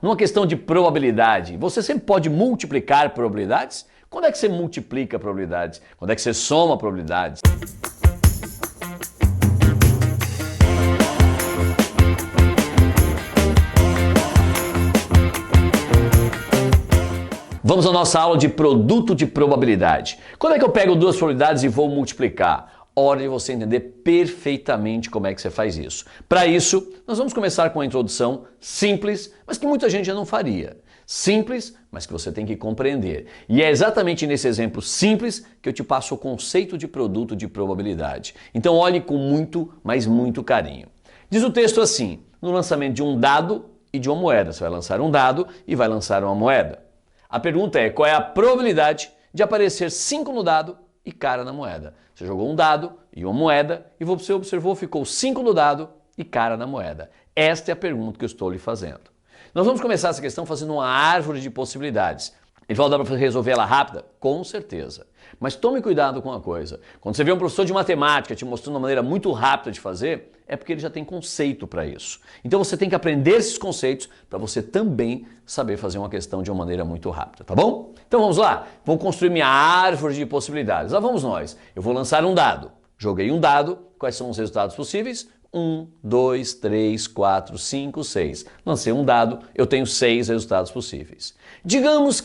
numa questão de probabilidade, você sempre pode multiplicar probabilidades? Quando é que você multiplica probabilidades? Quando é que você soma probabilidades? Vamos à nossa aula de produto de probabilidade. Quando é que eu pego duas probabilidades e vou multiplicar? Hora de você entender perfeitamente como é que você faz isso. Para isso, nós vamos começar com uma introdução simples, mas que muita gente já não faria. Simples, mas que você tem que compreender. E é exatamente nesse exemplo simples que eu te passo o conceito de produto de probabilidade. Então olhe com muito, mas muito carinho. Diz o texto assim: no lançamento de um dado e de uma moeda. Você vai lançar um dado e vai lançar uma moeda. A pergunta é: qual é a probabilidade de aparecer 5 no dado e cara na moeda? Você jogou um dado e uma moeda e você observou, ficou 5 no dado e cara na moeda. Esta é a pergunta que eu estou lhe fazendo. Nós vamos começar essa questão fazendo uma árvore de possibilidades. E vai dar para resolver ela rápida? Com certeza. Mas tome cuidado com uma coisa. Quando você vê um professor de matemática te mostrando uma maneira muito rápida de fazer, é porque ele já tem conceito para isso. Então você tem que aprender esses conceitos para você também saber fazer uma questão de uma maneira muito rápida, tá bom? Então vamos lá. Vou construir minha árvore de possibilidades. Lá vamos nós. Eu vou lançar um dado. Joguei um dado. Quais são os resultados possíveis? 1, 2, 3, 4, 5, 6. Lancei um dado, eu tenho 6 resultados possíveis. Digamos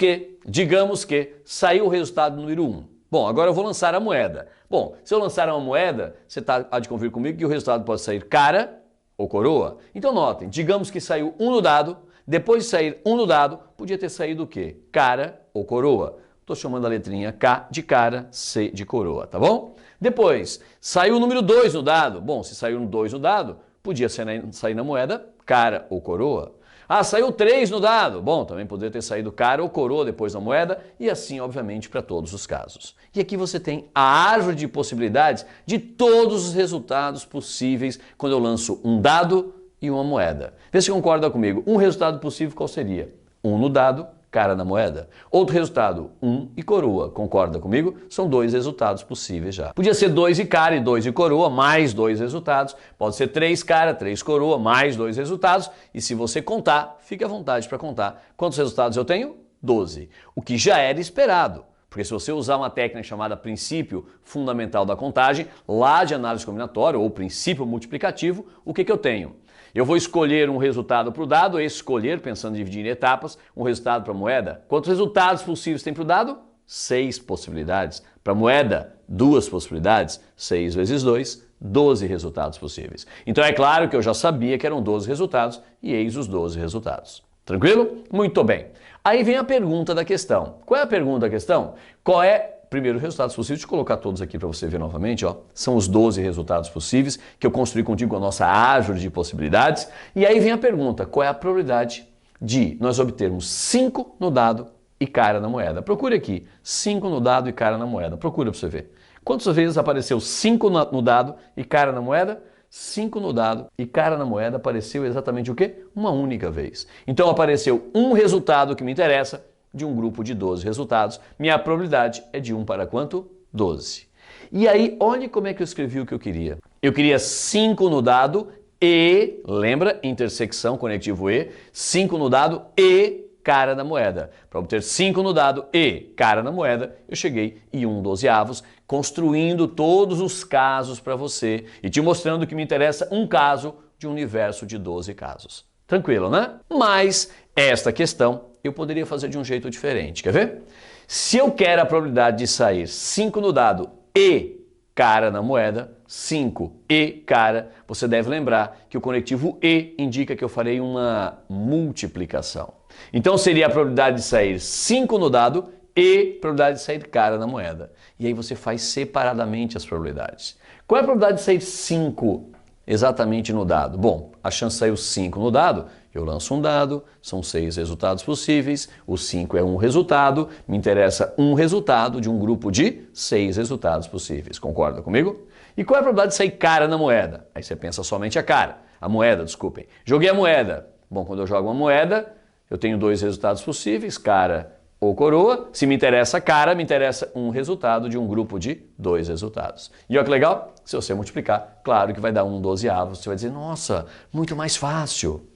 que saiu o resultado número 1. Bom, agora eu vou lançar a moeda. Bom, se eu lançar uma moeda, você há de convir comigo que o resultado pode sair cara ou coroa. Então notem, digamos que saiu 1 no dado, depois de sair 1 no dado, podia ter saído o quê? Cara ou coroa. Estou chamando a letrinha K de cara, C de coroa, tá bom? Depois, saiu o número 2 no dado. Bom, se saiu um 2 no dado, podia sair na moeda cara ou coroa. Ah, saiu 3 no dado. Bom, também poderia ter saído cara ou coroa depois da moeda e assim, obviamente, para todos os casos. E aqui você tem a árvore de possibilidades de todos os resultados possíveis quando eu lanço um dado e uma moeda. Vê se concorda comigo. Um resultado possível qual seria? 1 no dado, cara na moeda. Outro resultado, 1 e coroa. Concorda comigo? São 2 resultados possíveis já. Podia ser 2 e cara e 2 e coroa, mais 2 resultados. Pode ser 3 cara, 3 coroa, mais 2 resultados. E se você contar, fique à vontade para contar. Quantos resultados eu tenho? 12. O que já era esperado. Porque se você usar uma técnica chamada princípio fundamental da contagem, lá de análise combinatória ou princípio multiplicativo, o que eu tenho? Eu vou escolher um resultado para o dado, escolher, pensando em dividir em etapas, um resultado para a moeda. Quantos resultados possíveis tem para o dado? 6 possibilidades. Para a moeda, 2 possibilidades. 6 vezes 2, 12 resultados possíveis. Então é claro que eu já sabia que eram 12 resultados e eis os 12 resultados. Tranquilo? Muito bem. Aí vem a pergunta da questão. Qual é a pergunta da questão? Qual é primeiro, resultados possíveis, deixa eu colocar todos aqui para você ver novamente, ó. São os 12 resultados possíveis que eu construí contigo a nossa árvore de possibilidades. E aí vem a pergunta, qual é a probabilidade de nós obtermos 5 no dado e cara na moeda? Procure aqui, 5 no dado e cara na moeda. Procura para você ver. Quantas vezes apareceu 5 no dado e cara na moeda? 5 no dado e cara na moeda apareceu exatamente o quê? Uma única vez. Então apareceu um resultado que me interessa, de um grupo de 12 resultados, minha probabilidade é de 1 para quanto? 12. E aí, olhe como é que eu escrevi o que eu queria. Eu queria 5 no dado e, lembra, intersecção, conectivo e, 5 no dado e cara na moeda. Para obter 5 no dado e cara na moeda, eu cheguei em 1/12, construindo todos os casos para você e te mostrando que me interessa um caso de um universo de 12 casos. Tranquilo, né? Mas esta questão eu poderia fazer de um jeito diferente. Quer ver? Se eu quero a probabilidade de sair 5 no dado e cara na moeda, 5 e cara, você deve lembrar que o conectivo e indica que eu farei uma multiplicação. Então seria a probabilidade de sair 5 no dado e probabilidade de sair cara na moeda. E aí você faz separadamente as probabilidades. Qual é a probabilidade de sair 5 exatamente no dado? Bom, a chance de sair 5 no dado, eu lanço um dado, são 6 resultados possíveis, o 5 é um resultado, me interessa um resultado de um grupo de 6 resultados possíveis. Concorda comigo? E qual é a probabilidade de sair cara na moeda? Aí você pensa somente a moeda, desculpem. Joguei a moeda. Bom, quando eu jogo uma moeda, eu tenho 2 resultados possíveis, cara ou coroa. Se me interessa cara, me interessa um resultado de um grupo de 2 resultados. E olha que legal, se você multiplicar, claro que vai dar 1/12. Você vai dizer, nossa, muito mais fácil.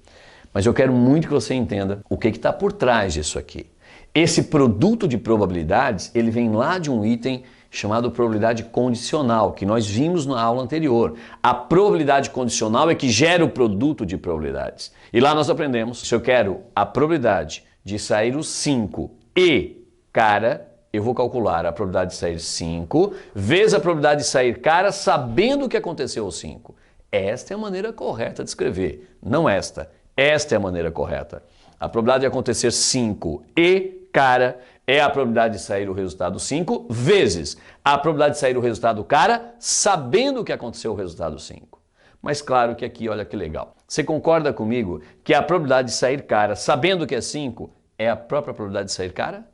Mas eu quero muito que você entenda o que está por trás disso aqui. Esse produto de probabilidades, ele vem lá de um item chamado probabilidade condicional, que nós vimos na aula anterior. A probabilidade condicional é que gera o produto de probabilidades. E lá nós aprendemos, se eu quero a probabilidade de sair o 5 e cara, eu vou calcular a probabilidade de sair 5 vezes a probabilidade de sair cara sabendo o que aconteceu ao 5. Esta é a maneira correta de escrever, não esta. Esta é a maneira correta. A probabilidade de acontecer 5 e cara é a probabilidade de sair o resultado 5 vezes a probabilidade de sair o resultado cara sabendo o que aconteceu o resultado 5. Mas claro que aqui, olha que legal. Você concorda comigo que a probabilidade de sair cara sabendo que é 5 é a própria probabilidade de sair cara?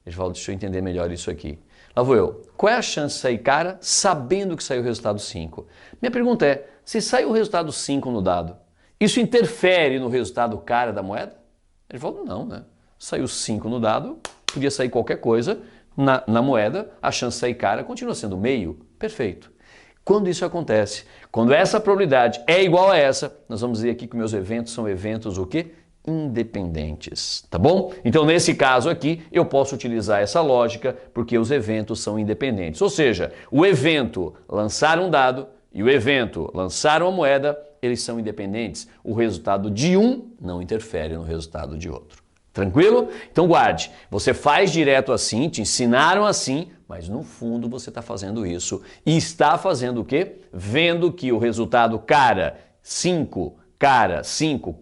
Deixa eu entender melhor isso aqui. Lá vou eu. Qual é a chance de sair cara sabendo que saiu o resultado 5? Minha pergunta é, se sai o resultado 5 no dado, isso interfere no resultado cara da moeda? Ele falou, não, né? Saiu 5 no dado, podia sair qualquer coisa, na moeda, a chance de sair cara continua sendo meio. Perfeito. Quando isso acontece, quando essa probabilidade é igual a essa, nós vamos dizer aqui que meus eventos são eventos o quê? Independentes, tá bom? Então, nesse caso aqui, eu posso utilizar essa lógica porque os eventos são independentes. Ou seja, o evento lançar um dado e o evento lançar uma moeda, eles são independentes. O resultado de um não interfere no resultado de outro. Tranquilo? Então guarde, você faz direto assim, te ensinaram assim, mas no fundo você está fazendo isso e está fazendo o quê? Vendo que o resultado cara 5,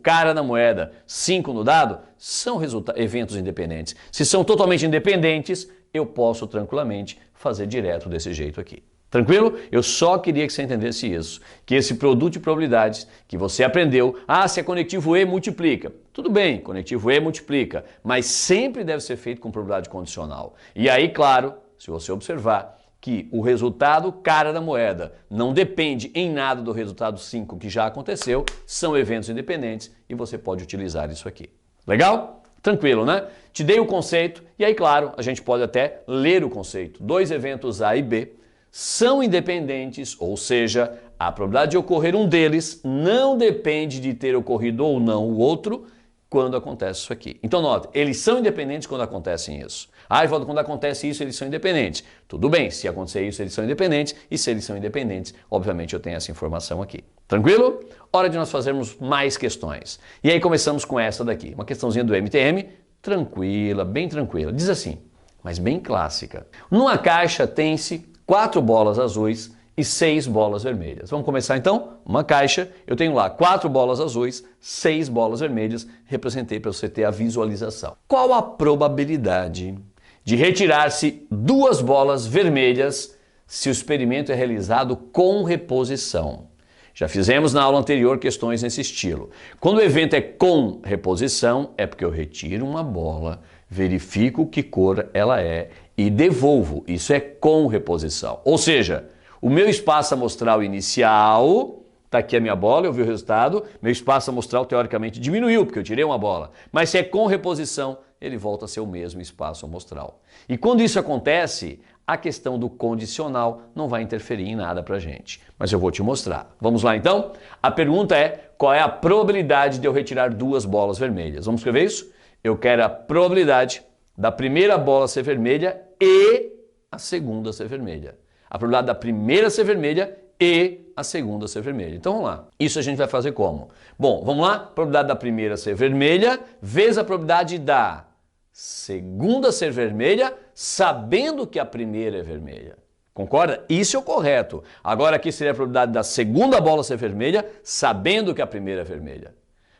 cara na moeda, 5 no dado, são eventos independentes. Se são totalmente independentes, eu posso tranquilamente fazer direto desse jeito aqui. Tranquilo? Eu só queria que você entendesse isso, que esse produto de probabilidades que você aprendeu, se é conectivo E, multiplica. Tudo bem, conectivo E multiplica, mas sempre deve ser feito com probabilidade condicional. E aí, claro, se você observar que o resultado cara da moeda não depende em nada do resultado 5 que já aconteceu, são eventos independentes e você pode utilizar isso aqui. Legal? Tranquilo, né? Te dei o conceito e aí, claro, a gente pode até ler o conceito. Dois eventos A e B são independentes, ou seja, a probabilidade de ocorrer um deles não depende de ter ocorrido ou não o outro quando acontece isso aqui. Então, note, eles são independentes quando acontecem isso. Evaldo, quando acontece isso, eles são independentes. Tudo bem, se acontecer isso, eles são independentes, e se eles são independentes, obviamente eu tenho essa informação aqui. Tranquilo? Hora de nós fazermos mais questões. E aí começamos com essa daqui, uma questãozinha do MTM, tranquila, bem tranquila. Diz assim, mas bem clássica. Numa caixa tem-se 4 bolas azuis e 6 bolas vermelhas. Vamos começar então? Uma caixa, eu tenho lá 4 bolas azuis, 6 bolas vermelhas, representei para você ter a visualização. Qual a probabilidade de retirar-se 2 bolas vermelhas se o experimento é realizado com reposição? Já fizemos na aula anterior questões nesse estilo. Quando o evento é com reposição, é porque eu retiro uma bola, verifico que cor ela é e devolvo. Isso é com reposição. Ou seja, o meu espaço amostral inicial, está aqui a minha bola, eu vi o resultado, meu espaço amostral teoricamente diminuiu, porque eu tirei uma bola. Mas se é com reposição, ele volta a ser o mesmo espaço amostral. E quando isso acontece, a questão do condicional não vai interferir em nada para a gente. Mas eu vou te mostrar. Vamos lá então? A pergunta é, qual é a probabilidade de eu retirar 2 bolas vermelhas? Vamos escrever isso? Eu quero a probabilidade da primeira bola ser vermelha e a segunda ser vermelha. A probabilidade da primeira ser vermelha e a segunda ser vermelha. Então vamos lá. Isso a gente vai fazer como? Bom, vamos lá? Probabilidade da primeira ser vermelha vezes a probabilidade da segunda ser vermelha, sabendo que a primeira é vermelha. Concorda? Isso é o correto. Agora aqui seria a probabilidade da segunda bola ser vermelha, sabendo que a primeira é vermelha.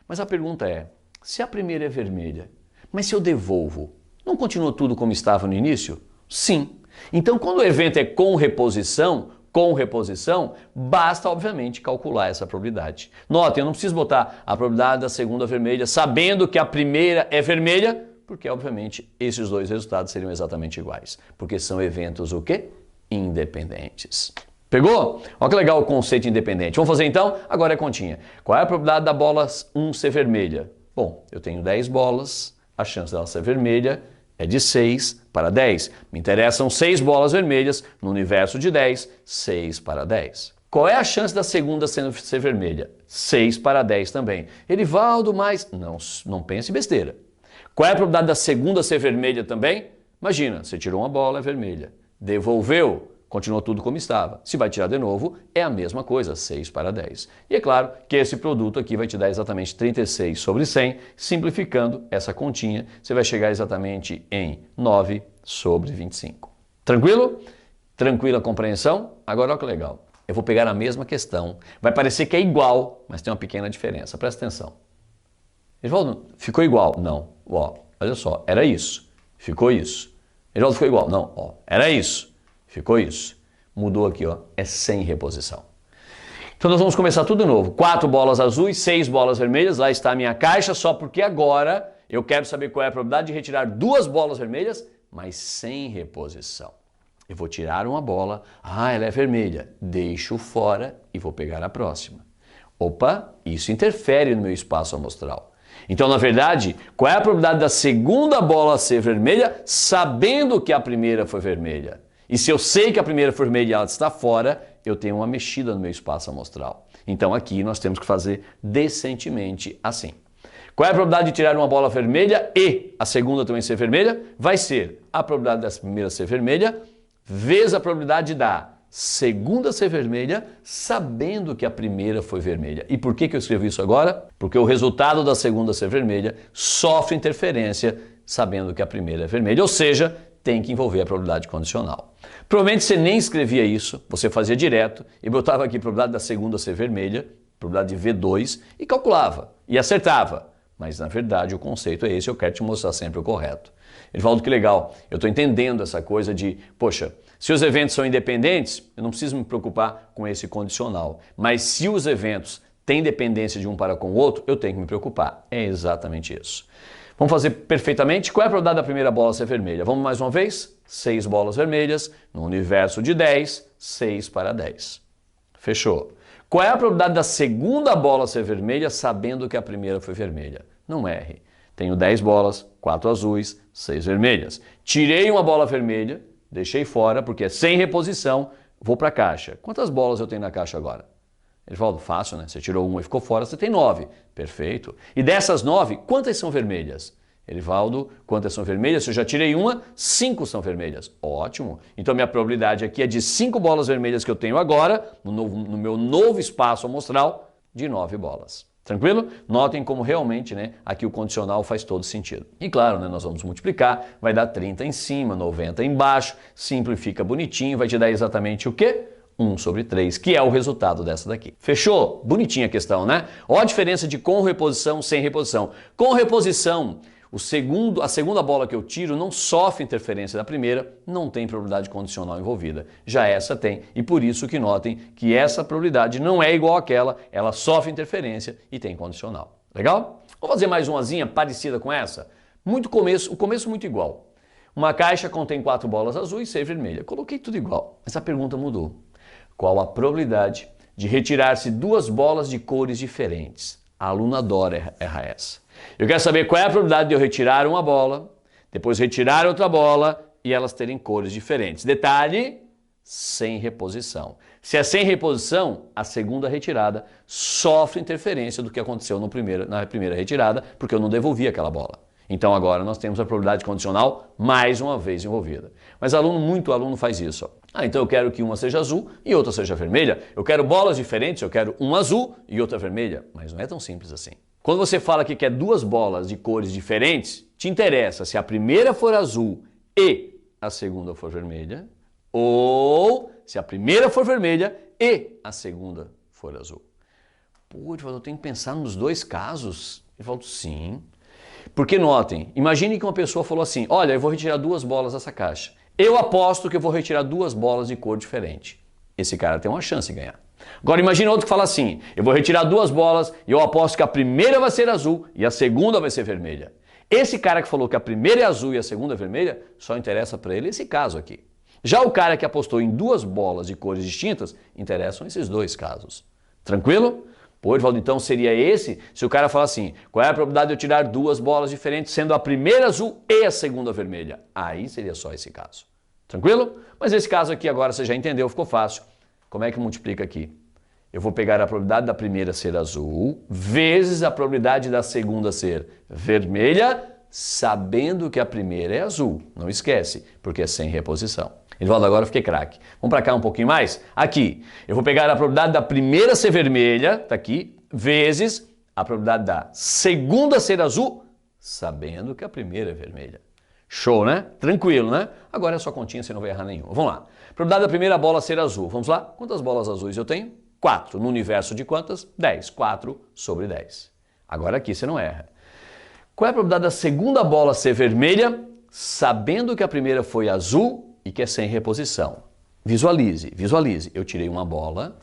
Mas a pergunta é, se a primeira é vermelha, mas se eu devolvo, não continua tudo como estava no início? Sim. Então, quando o evento é com reposição, basta, obviamente, calcular essa probabilidade. Notem, eu não preciso botar a probabilidade da segunda vermelha, sabendo que a primeira é vermelha, porque, obviamente, esses dois resultados seriam exatamente iguais. Porque são eventos o quê? Independentes. Pegou? Olha que legal o conceito independente. Vamos fazer então? Agora é continha. Qual é a probabilidade da bola 1 ser vermelha? Bom, eu tenho 10 bolas, a chance dela ser vermelha é de 6 para 10. Me interessam 6 bolas vermelhas no universo de 10, 6 para 10. Qual é a chance da segunda ser vermelha? 6 para 10 também. Erivaldo, mas... Não pense besteira. Qual é a probabilidade da segunda ser vermelha também? Imagina, você tirou uma bola, é vermelha. Devolveu, continuou tudo como estava. Se vai tirar de novo, é a mesma coisa, 6 para 10. E é claro que esse produto aqui vai te dar exatamente 36 sobre 100, simplificando essa continha, você vai chegar exatamente em 9 sobre 25. Tranquilo? Tranquila a compreensão? Agora olha que legal. Eu vou pegar a mesma questão. Vai parecer que é igual, mas tem uma pequena diferença. Presta atenção. Edivaldo, ficou igual? Não. Ó, olha só, era isso. Ficou isso. Edivaldo, ficou igual? Não. Ó, era isso. Ficou isso. Mudou aqui, ó. É sem reposição. Então nós vamos começar tudo de novo. 4 bolas azuis, 6 bolas vermelhas. Lá está a minha caixa, só porque agora eu quero saber qual é a probabilidade de retirar 2 bolas vermelhas, mas sem reposição. Eu vou tirar uma bola, ela é vermelha, deixo fora e vou pegar a próxima. Opa, isso interfere no meu espaço amostral. Então, na verdade, qual é a probabilidade da segunda bola ser vermelha, sabendo que a primeira foi vermelha? E se eu sei que a primeira foi vermelha e ela está fora, eu tenho uma mexida no meu espaço amostral. Então, aqui nós temos que fazer decentemente assim. Qual é a probabilidade de tirar uma bola vermelha e a segunda também ser vermelha? Vai ser a probabilidade da primeira ser vermelha vezes a probabilidade da segunda ser vermelha, sabendo que a primeira foi vermelha. E por que eu escrevo isso agora? Porque o resultado da segunda ser vermelha sofre interferência sabendo que a primeira é vermelha, ou seja, tem que envolver a probabilidade condicional. Provavelmente você nem escrevia isso, você fazia direto e botava aqui a probabilidade da segunda ser vermelha, probabilidade de V2 e calculava e acertava. Mas na verdade o conceito é esse, eu quero te mostrar sempre o correto. Edivaldo, que legal, eu estou entendendo essa coisa de, poxa, se os eventos são independentes, eu não preciso me preocupar com esse condicional. Mas se os eventos têm dependência de um para com o outro, eu tenho que me preocupar. É exatamente isso. Vamos fazer perfeitamente. Qual é a probabilidade da primeira bola ser vermelha? Vamos mais uma vez? 6 bolas vermelhas, no universo de 10, 6 para 10. Fechou. Qual é a probabilidade da segunda bola ser vermelha, sabendo que a primeira foi vermelha? Não erre. Tenho 10 bolas, 4 azuis, 6 vermelhas. Tirei uma bola vermelha, deixei fora, porque é sem reposição, vou para a caixa. Quantas bolas eu tenho na caixa agora? Edivaldo, fácil, né? Você tirou uma e ficou fora, você tem 9. Perfeito. E dessas 9, quantas são vermelhas? Edivaldo, quantas são vermelhas? Se eu já tirei uma, 5 são vermelhas. Ótimo. Então minha probabilidade aqui é de 5 bolas vermelhas que eu tenho agora, no meu novo espaço amostral, de 9 bolas. Tranquilo? Notem como realmente, né, aqui o condicional faz todo sentido. E claro, né, nós vamos multiplicar, vai dar 30 em cima, 90 embaixo, simplifica bonitinho, vai te dar exatamente o quê? 1 sobre 3, que é o resultado dessa daqui. Fechou? Bonitinha a questão, né? Olha a diferença de com reposição, sem reposição. Com reposição, a segunda bola que eu tiro não sofre interferência da primeira, não tem probabilidade condicional envolvida. Já essa tem, e por isso que notem que essa probabilidade não é igual àquela, ela sofre interferência e tem condicional. Legal? Vamos fazer mais umazinha parecida com essa? O começo muito igual. Uma caixa contém 4 bolas azuis e 6 vermelhas. Coloquei tudo igual, mas a pergunta mudou. Qual a probabilidade de retirar-se 2 bolas de cores diferentes? A aluna adora errar essa. Eu quero saber qual é a probabilidade de eu retirar uma bola, depois retirar outra bola e elas terem cores diferentes. Detalhe, sem reposição. Se é sem reposição, a segunda retirada sofre interferência do que aconteceu na primeira retirada, porque eu não devolvi aquela bola. Então agora nós temos a probabilidade condicional mais uma vez envolvida. Mas muito aluno faz isso. Então eu quero que uma seja azul e outra seja vermelha. Eu quero bolas diferentes, eu quero uma azul e outra vermelha. Mas não é tão simples assim. Quando você fala que quer 2 bolas de cores diferentes, te interessa se a primeira for azul e a segunda for vermelha, ou se a primeira for vermelha e a segunda for azul. Pô, eu tenho que pensar nos 2 casos. Eu falo, sim. Porque notem, imagine que uma pessoa falou assim, olha, eu vou retirar 2 bolas dessa caixa. Eu aposto que eu vou retirar 2 bolas de cor diferente. Esse cara tem uma chance de ganhar. Agora imagine outro que fala assim, eu vou retirar 2 bolas e eu aposto que a primeira vai ser azul e a segunda vai ser vermelha. Esse cara que falou que a primeira é azul e a segunda é vermelha, só interessa para ele esse caso aqui. Já o cara que apostou em 2 bolas de cores distintas, interessam esses 2 casos. Tranquilo? Pô, Edivaldo, então seria esse, se o cara falar assim, qual é a probabilidade de eu tirar 2 bolas diferentes, sendo a primeira azul e a segunda vermelha? Aí seria só esse caso. Tranquilo? Mas esse caso aqui agora você já entendeu, ficou fácil. Como é que multiplica aqui? eu vou pegar a probabilidade da primeira ser azul vezes a probabilidade da segunda ser vermelha, sabendo que a primeira é azul. Não esquece, porque é sem reposição. Edivaldo, agora eu fiquei craque. Vamos para cá um pouquinho mais? Aqui, eu vou pegar a probabilidade da primeira ser vermelha, tá aqui, vezes a probabilidade da segunda ser azul, sabendo que a primeira é vermelha. Show, né? Tranquilo, né? Agora é só continha, você não vai errar nenhuma. Vamos lá. Probabilidade da primeira bola ser azul. Vamos lá? Quantas bolas azuis eu tenho? 4. No universo de quantas? 10. 4 sobre 10. Agora aqui você não erra. Qual é a probabilidade da segunda bola ser vermelha, sabendo que a primeira foi azul e que é sem reposição? Visualize, visualize. Eu tirei uma bola,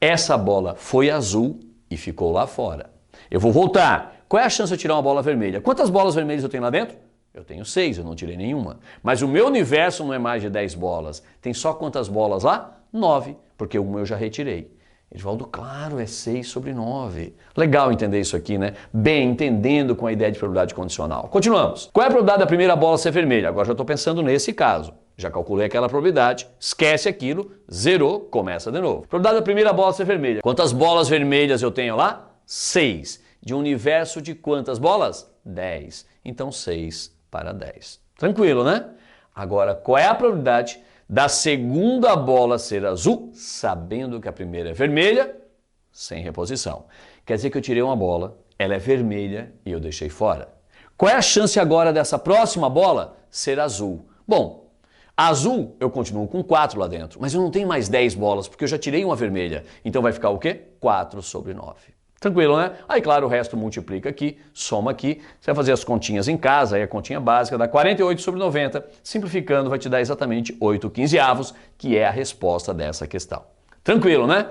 essa bola foi azul e ficou lá fora. Eu vou voltar. Qual é a chance de eu tirar uma bola vermelha? Quantas bolas vermelhas eu tenho lá dentro? Eu tenho 6, eu não tirei nenhuma. Mas o meu universo não é mais de 10 bolas. Tem só quantas bolas lá? 9, porque uma eu já retirei. Edivaldo, claro, é 6 sobre 9. Legal entender isso aqui, né? Bem, entendendo com a ideia de probabilidade condicional. Continuamos. Qual é a probabilidade da primeira bola ser vermelha? Agora já estou pensando nesse caso. Já calculei aquela probabilidade, esquece aquilo, zerou, começa de novo. Probabilidade da primeira bola ser vermelha. Quantas bolas vermelhas eu tenho lá? 6. De um universo de quantas bolas? 10. Então 6 para 10. Tranquilo, né? Agora, qual é a probabilidade da segunda bola ser azul, sabendo que a primeira é vermelha, sem reposição? Quer dizer que eu tirei uma bola, ela é vermelha e eu deixei fora. Qual é a chance agora dessa próxima bola ser azul? Bom, azul eu continuo com 4 lá dentro, mas eu não tenho mais 10 bolas, porque eu já tirei uma vermelha. Então vai ficar o quê? 4 sobre 9. Tranquilo, né? Aí, claro, o resto multiplica aqui, soma aqui. Você vai fazer as continhas em casa, aí a continha básica dá 48 sobre 90. Simplificando, vai te dar exatamente 8/15, que é a resposta dessa questão. Tranquilo, né?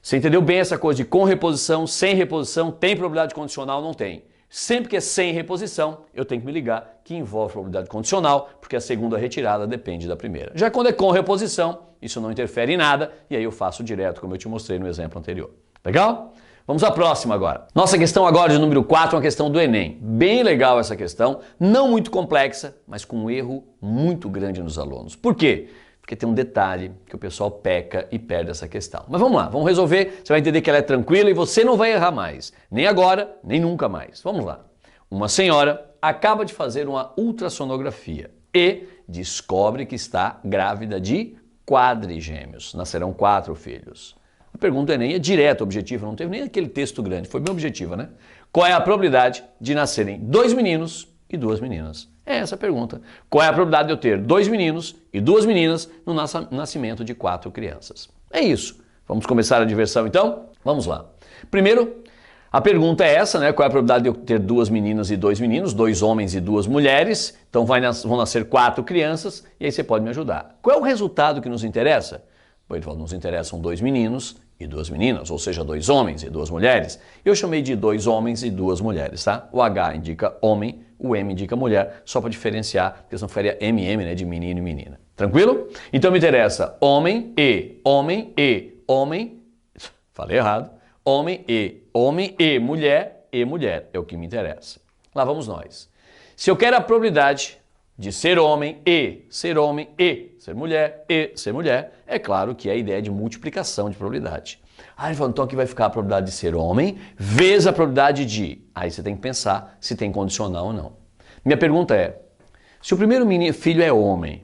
Você entendeu bem essa coisa de com reposição, sem reposição, tem probabilidade condicional? Não tem. Sempre que é sem reposição, eu tenho que me ligar que envolve probabilidade condicional, porque a segunda retirada depende da primeira. Já quando é com reposição, isso não interfere em nada, e aí eu faço direto, como eu te mostrei no exemplo anterior. Legal? Vamos à próxima agora. Nossa questão agora de número 4 é uma questão do Enem. Bem legal essa questão, não muito complexa, mas com um erro muito grande nos alunos. Por quê? Porque tem um detalhe que o pessoal peca e perde essa questão. Mas vamos lá, vamos resolver, você vai entender que ela é tranquila e você não vai errar mais. Nem agora, nem nunca mais. Vamos lá. Uma senhora acaba de fazer uma ultrassonografia e descobre que está grávida de quadrigêmeos. Nascerão 4 filhos. A pergunta do Enem é direta, objetiva, não teve nem aquele texto grande, foi bem objetiva, né? Qual é a probabilidade de nascerem 2 meninos e 2 meninas? É essa a pergunta. Qual é a probabilidade de eu ter 2 meninos e 2 meninas no nascimento de 4 crianças? É isso. Vamos começar a diversão então? Vamos lá. Primeiro, a pergunta é essa, né? Qual é a probabilidade de eu ter 2 meninas e 2 meninos, 2 homens e 2 mulheres? Então vão nascer 4 crianças e aí você pode me ajudar. Qual é o resultado que nos interessa? Bom, Edivaldo, nos interessam 2 meninos e 2 meninas, ou seja, 2 homens e 2 mulheres. Eu chamei de 2 homens e 2 mulheres, tá? O H indica homem, o M indica mulher, só para diferenciar, porque senão ficaria MM, né, de menino e menina. Tranquilo? Então me interessa homem e homem e homem, falei errado, homem e mulher e mulher, é o que me interessa. Lá vamos nós. Se eu quero a probabilidade de ser homem e ser mulher, é claro que é a ideia de multiplicação de probabilidade. Aí então aqui vai ficar a probabilidade de ser homem vezes a probabilidade de... Aí você tem que pensar se tem condicional ou não. Minha pergunta é, se o primeiro filho é homem,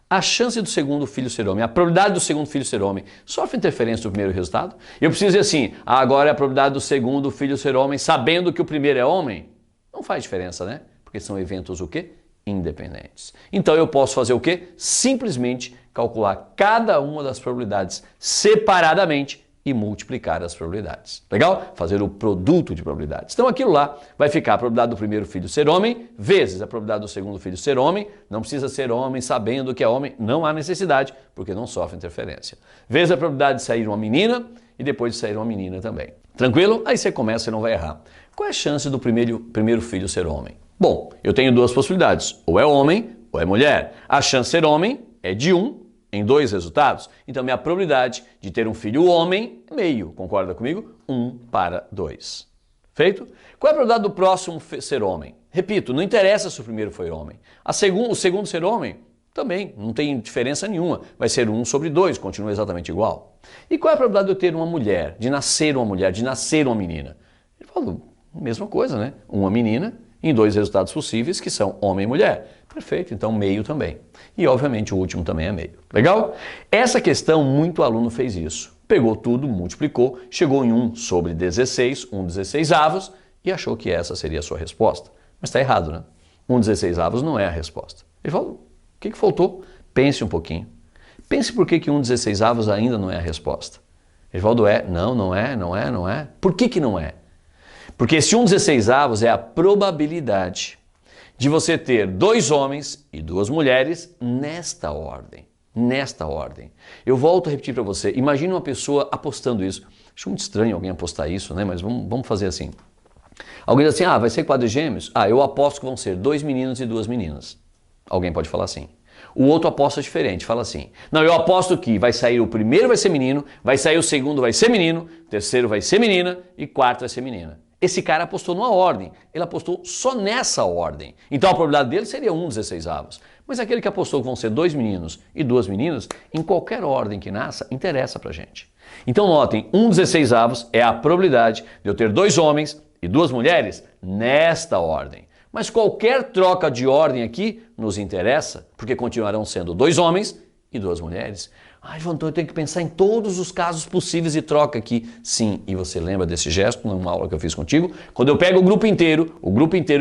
a chance do segundo filho ser homem, a probabilidade do segundo filho ser homem, sofre interferência do primeiro resultado? Eu preciso dizer assim, agora é a probabilidade do segundo filho ser homem sabendo que o primeiro é homem? Não faz diferença, né? Porque são eventos o quê? Independentes. Então eu posso fazer o quê? Simplesmente calcular cada uma das probabilidades separadamente e multiplicar as probabilidades. Legal? Fazer o produto de probabilidades. Então aquilo lá vai ficar a probabilidade do primeiro filho ser homem vezes a probabilidade do segundo filho ser homem. Não precisa ser homem sabendo que é homem, não há necessidade, porque não sofre interferência. Vezes a probabilidade de sair uma menina e depois de sair uma menina também. Tranquilo? Aí você começa e não vai errar. Qual é a chance do primeiro filho ser homem? Bom, eu tenho 2 possibilidades, ou é homem ou é mulher. A chance de ser homem é de 1 em 2 resultados. Então minha probabilidade de ter um filho homem é meio, concorda comigo? 1 para 2. Feito? Qual é a probabilidade do próximo ser homem? Repito, não interessa se o primeiro foi homem. O segundo ser homem, Também, não tem diferença nenhuma. Vai ser 1 sobre 2, continua exatamente igual. E qual é a probabilidade de eu ter uma mulher, de nascer uma menina? Ele falou, mesma coisa, né? Uma menina em 2 resultados possíveis, que são homem e mulher. Perfeito, então meio também. E obviamente o último também é meio. Legal? Essa questão, muito aluno fez isso. Pegou tudo, multiplicou, chegou em 1 sobre 16, 1/16avos, e achou que essa seria a sua resposta. Mas está errado, né? 1/16avos não é a resposta. Ele falou, o que faltou? Pense um pouquinho. Pense por que 1/16avos ainda não é a resposta. Edivaldo, não é. Por que não é? Porque esse 1/16avos é a probabilidade de você ter 2 homens e 2 mulheres nesta ordem. Nesta ordem. Eu volto a repetir para você, imagine uma pessoa apostando isso. Acho muito estranho alguém apostar isso, né? Mas vamos fazer assim. Alguém diz assim, vai ser quadrigêmeos? Eu aposto que vão ser 2 meninos e 2 meninas. Alguém pode falar assim. O outro aposta diferente, fala assim, não, eu aposto que vai sair o primeiro vai ser menino, vai sair o segundo vai ser menino, o terceiro vai ser menina e quarto vai ser menina. Esse cara apostou numa ordem, ele apostou só nessa ordem. Então a probabilidade dele seria 1/16avos. Mas aquele que apostou que vão ser 2 meninos e 2 meninas, em qualquer ordem que nasça, interessa pra gente. Então notem, 1/16avos é a probabilidade de eu ter 2 homens e 2 mulheres nesta ordem. Mas qualquer troca de ordem aqui nos interessa, porque continuarão sendo 2 homens e 2 mulheres. Então eu tenho que pensar em todos os casos possíveis de troca aqui. Sim, e você lembra desse gesto numa aula que eu fiz contigo? Quando eu pego o grupo inteiro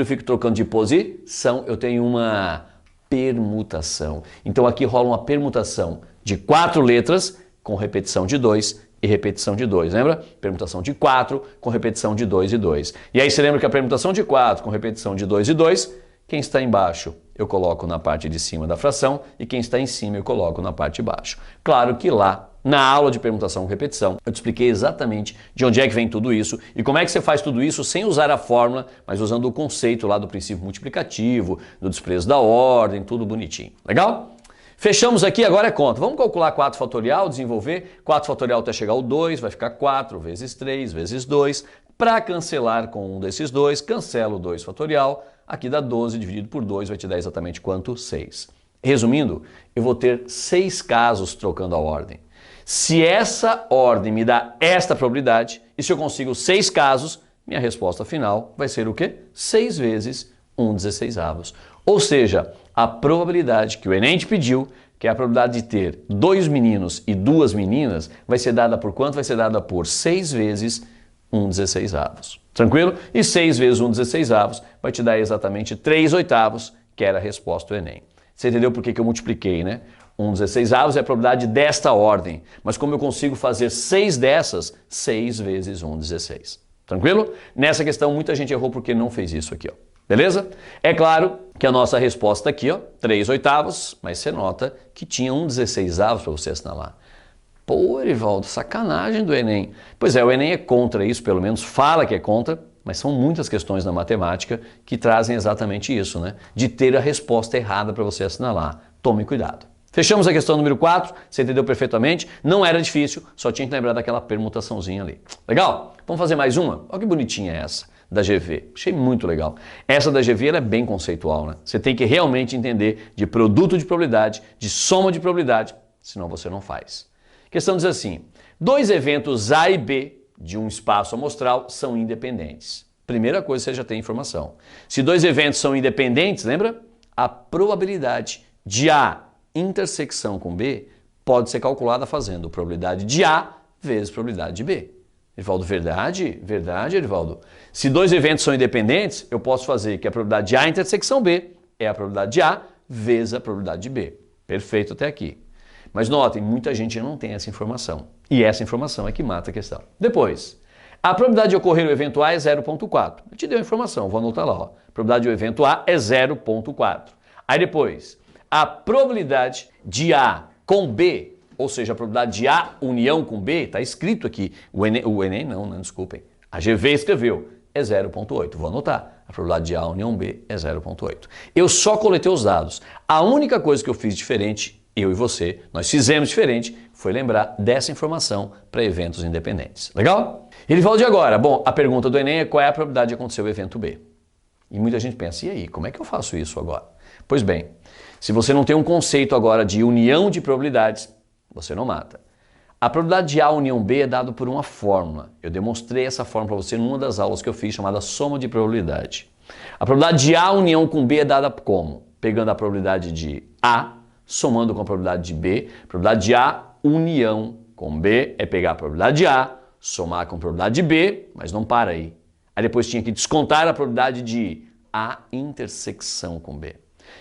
eu fico trocando de posição, eu tenho uma permutação. Então aqui rola uma permutação de 4 letras com repetição de 2 e repetição de 2, lembra? Permutação de 4 com repetição de 2 e 2. E aí você lembra que a permutação de 4 com repetição de 2 e 2, quem está embaixo eu coloco na parte de cima da fração e quem está em cima eu coloco na parte de baixo. Claro que lá, na aula de permutação com repetição, eu te expliquei exatamente de onde é que vem tudo isso e como é que você faz tudo isso sem usar a fórmula, mas usando o conceito lá do princípio multiplicativo, do desprezo da ordem, tudo bonitinho. Legal? Fechamos aqui, agora é conta. Vamos calcular 4 fatorial, desenvolver. 4 fatorial até chegar ao 2, vai ficar 4 vezes 3 vezes 2. Para cancelar com um desses 2, cancela o 2 fatorial. Aqui dá 12 dividido por 2, vai te dar exatamente quanto? 6. Resumindo, eu vou ter 6 casos trocando a ordem. Se essa ordem me dá esta probabilidade, e se eu consigo 6 casos, minha resposta final vai ser o quê? 6 vezes 1/16avos. Ou seja, a probabilidade que o Enem te pediu, que é a probabilidade de ter 2 meninos e 2 meninas, vai ser dada por quanto? Vai ser dada por 6 vezes 1/16avos. Tranquilo? E 6 vezes 1/16avos vai te dar exatamente 3/8, que era a resposta do Enem. Você entendeu por que eu multipliquei, né? 1/16avos é a probabilidade desta ordem, mas como eu consigo fazer 6 dessas, 6 vezes 1/16. Tranquilo? Nessa questão muita gente errou porque não fez isso aqui, ó. Beleza? É claro que a nossa resposta aqui, ó, 3/8, mas você nota que tinha 1/16avos para você assinalar. Pô, Erivaldo, sacanagem do Enem. Pois é, o Enem é contra isso, pelo menos fala que é contra, mas são muitas questões na matemática que trazem exatamente isso, né? De ter a resposta errada para você assinalar. Tome cuidado. Fechamos a questão número 4, você entendeu perfeitamente? Não era difícil, só tinha que lembrar daquela permutaçãozinha ali. Legal? Vamos fazer mais uma? Olha que bonitinha essa, da GV. Achei muito legal. Essa da GV ela é bem conceitual, né? Você tem que realmente entender de produto de probabilidade, de soma de probabilidade, senão você não faz. A questão diz assim, 2 eventos A e B de um espaço amostral são independentes. Primeira coisa, você já tem informação. Se 2 eventos são independentes, lembra? A probabilidade de A intersecção com B pode ser calculada fazendo probabilidade de A vezes probabilidade de B. Erivaldo, verdade? Verdade, Erivaldo. Se 2 eventos são independentes, eu posso fazer que a probabilidade de A intersecção B é a probabilidade de A vezes a probabilidade de B. Perfeito até aqui. Mas notem, muita gente não tem essa informação. E essa informação é que mata a questão. Depois, a probabilidade de ocorrer o evento A é 0,4. Eu te dei a informação, vou anotar lá. Ó. A probabilidade do evento A é 0,4. Aí depois, a probabilidade de A com B, ou seja, a probabilidade de A união com B, está escrito aqui. O Enem não, desculpem. A GV escreveu, é 0,8. Vou anotar. A probabilidade de A união B é 0,8. Eu só coletei os dados. A única coisa que eu fiz diferente, eu e você, nós fizemos diferente, foi lembrar dessa informação para eventos independentes. Legal? Ele fala de agora. Bom, a pergunta do Enem é qual é a probabilidade de acontecer o evento B. E muita gente pensa, e aí, como é que eu faço isso agora? Pois bem, se você não tem um conceito agora de união de probabilidades, você não mata. A probabilidade de A união B é dada por uma fórmula. Eu demonstrei essa fórmula para você numa das aulas que eu fiz, chamada soma de probabilidade. A probabilidade de A união com B é dada como? Pegando a probabilidade de A, somando com a probabilidade de B. A probabilidade de A união com B é pegar a probabilidade de A, somar com a probabilidade de B, mas não para aí. Aí depois tinha que descontar a probabilidade de A intersecção com B.